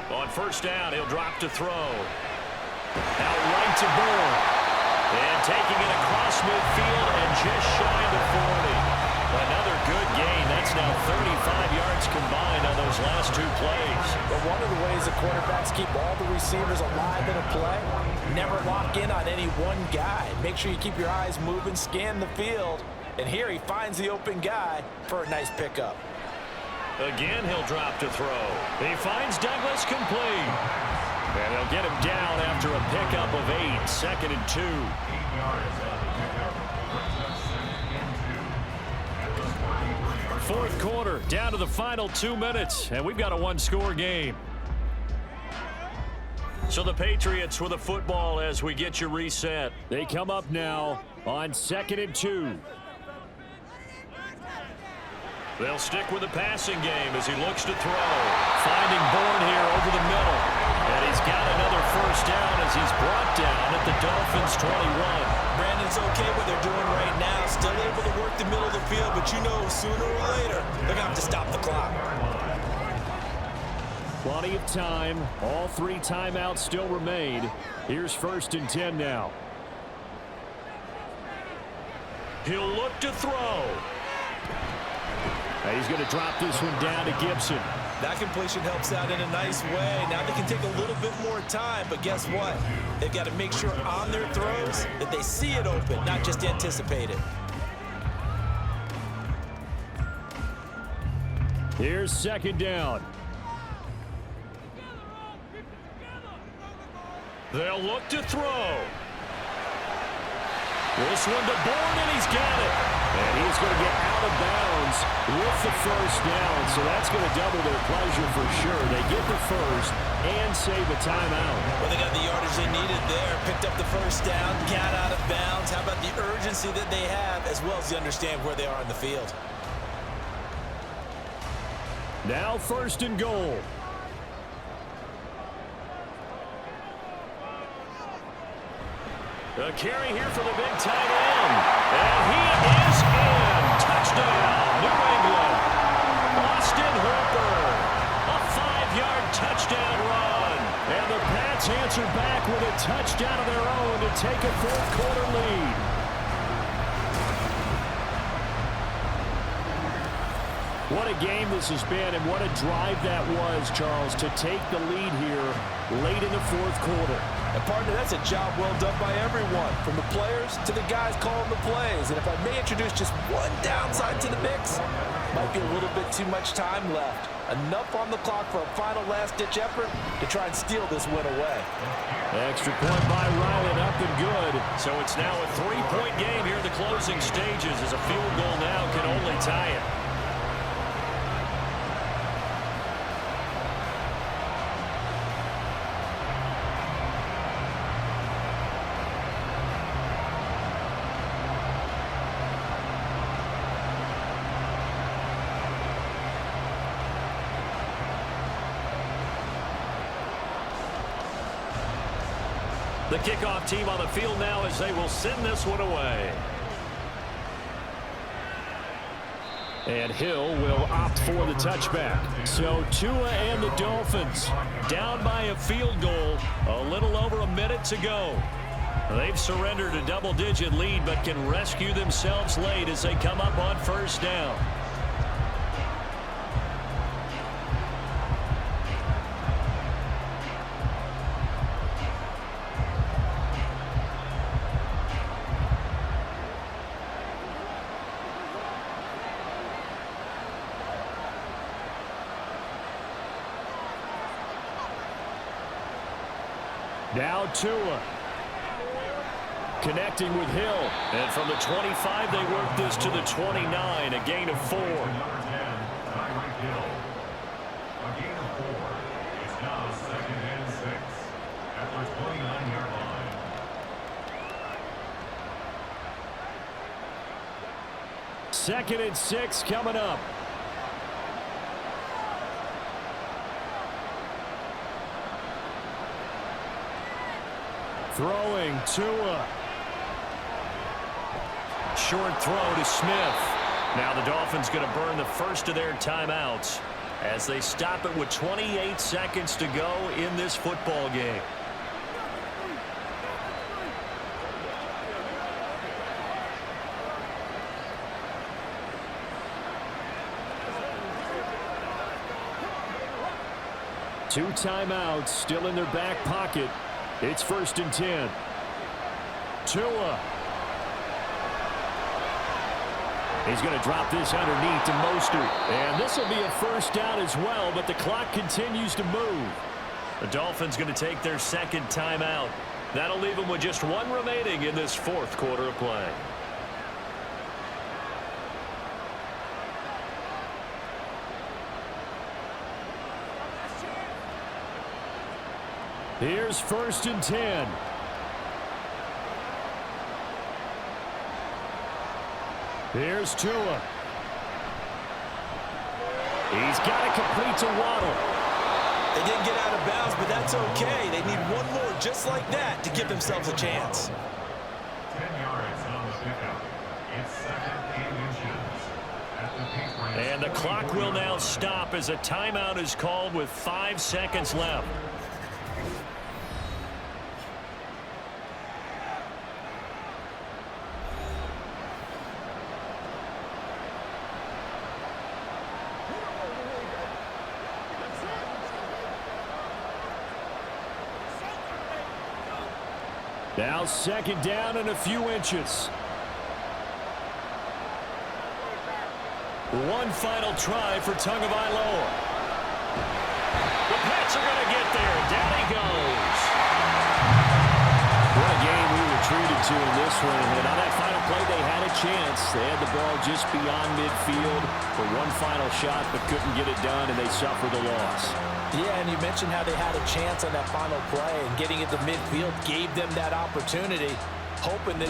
On 1st down, he'll drop to throw. Out right to Bourne. And taking it across midfield and just shy of the 40. Another good gain. That's now 35 yards combined on those last 2 plays. But one of the ways the quarterbacks keep all the receivers alive in a play, never lock in on any one guy. Make sure you keep your eyes moving, scan the field. And here he finds the open guy for a nice pickup. Again, he'll drop to throw. He finds Douglas complete. And they'll get him down after a pickup of 8. 2nd and 2. 8 yards on the pickup. Brings up 2nd and 2. 4th quarter, down to the final 2 minutes, and we've got a 1-score game. So the Patriots with the football as we get you reset. They come up now on 2nd and 2. They'll stick with the passing game as he looks to throw. Finding Bourne here over the middle. And he's got another 1st down as he's brought down at the Dolphins' 21. Brandon's okay what they're doing right now. Still able to work the middle of the field, but you know sooner or later they're going to have to stop the clock. Plenty of time. All 3 timeouts still remain. Here's 1st and 10 now. He'll look to throw. He's going to drop this one down to Gibson. That completion helps out in a nice way. Now they can take a little bit more time, but guess what? They've got to make sure on their throws that they see it open, not just anticipate it. Here's second down. They'll look to throw. This one to Bourne, and he's got it. And he's going to get out of bounds with the first down, so that's going to double their pleasure for sure. They get the first and save a timeout. Well, they got the yardage they needed there, picked up the first down, got out of bounds. How about the urgency that they have, as well as they understand where they are in the field? Now first and goal. A carry here for the big tight end. And he is in. Touchdown, New England. Austin Hooper. A 5-yard touchdown run. And the Pats answer back with a touchdown of their own to take a fourth-quarter lead. What a game this has been, and what a drive that was, Charles, to take the lead here late in the fourth quarter. And partner, that's a job well done by everyone, from the players to the guys calling the plays. And if I may introduce just one downside to the mix, might be a little bit too much time left. Enough on the clock for a final last-ditch effort to try and steal this win away. Extra point by Ryland, up and good. So it's now a 3-point game here in the closing stages, as a field goal now can only tie it. The kickoff team on the field now as they will send this one away. And Hill will opt for the touchback. So Tua and the Dolphins down by a field goal, a little over a minute to go. They've surrendered a double-digit lead but can rescue themselves late as they come up on first down. Now Tua connecting with Hill. And from the 25, they work this to the 29, a gain of 4. Number 10, Tyreek Hill. A gain of 4. It's now 2nd and 6 at the 29-yard line. Second and 6 coming up. Throwing Tua. Short throw to Smith. Now the Dolphins going to burn the first of their timeouts as they stop it with 28 seconds to go in this football game. Two timeouts still in their back pocket. It's 1st and 10. Tua. He's going to drop this underneath to Mostert. And this will be a first down as well, but the clock continues to move. The Dolphins going to take their second timeout. That'll leave them with just one remaining in this fourth quarter of play. Here's 1st and 10. Here's Tua. He's got it complete to Waddle. They didn't get out of bounds, but that's okay. They need one more just like that to give themselves a chance. 10 yards on the pickup. It's 2nd and inches at the Patriots. And the clock will now stop as a timeout is called with 5 seconds left. Now second down and a few inches. One final try for Tagovailoa. The Pats are going to get there. Down he goes. What a game we were treated to in this one. And on that final play, they had a chance. They had the ball just beyond midfield for one final shot, but couldn't get it done, and they suffered the loss. Yeah, and you mentioned how they had a chance on that final play, and getting it to midfield gave them that opportunity, hoping that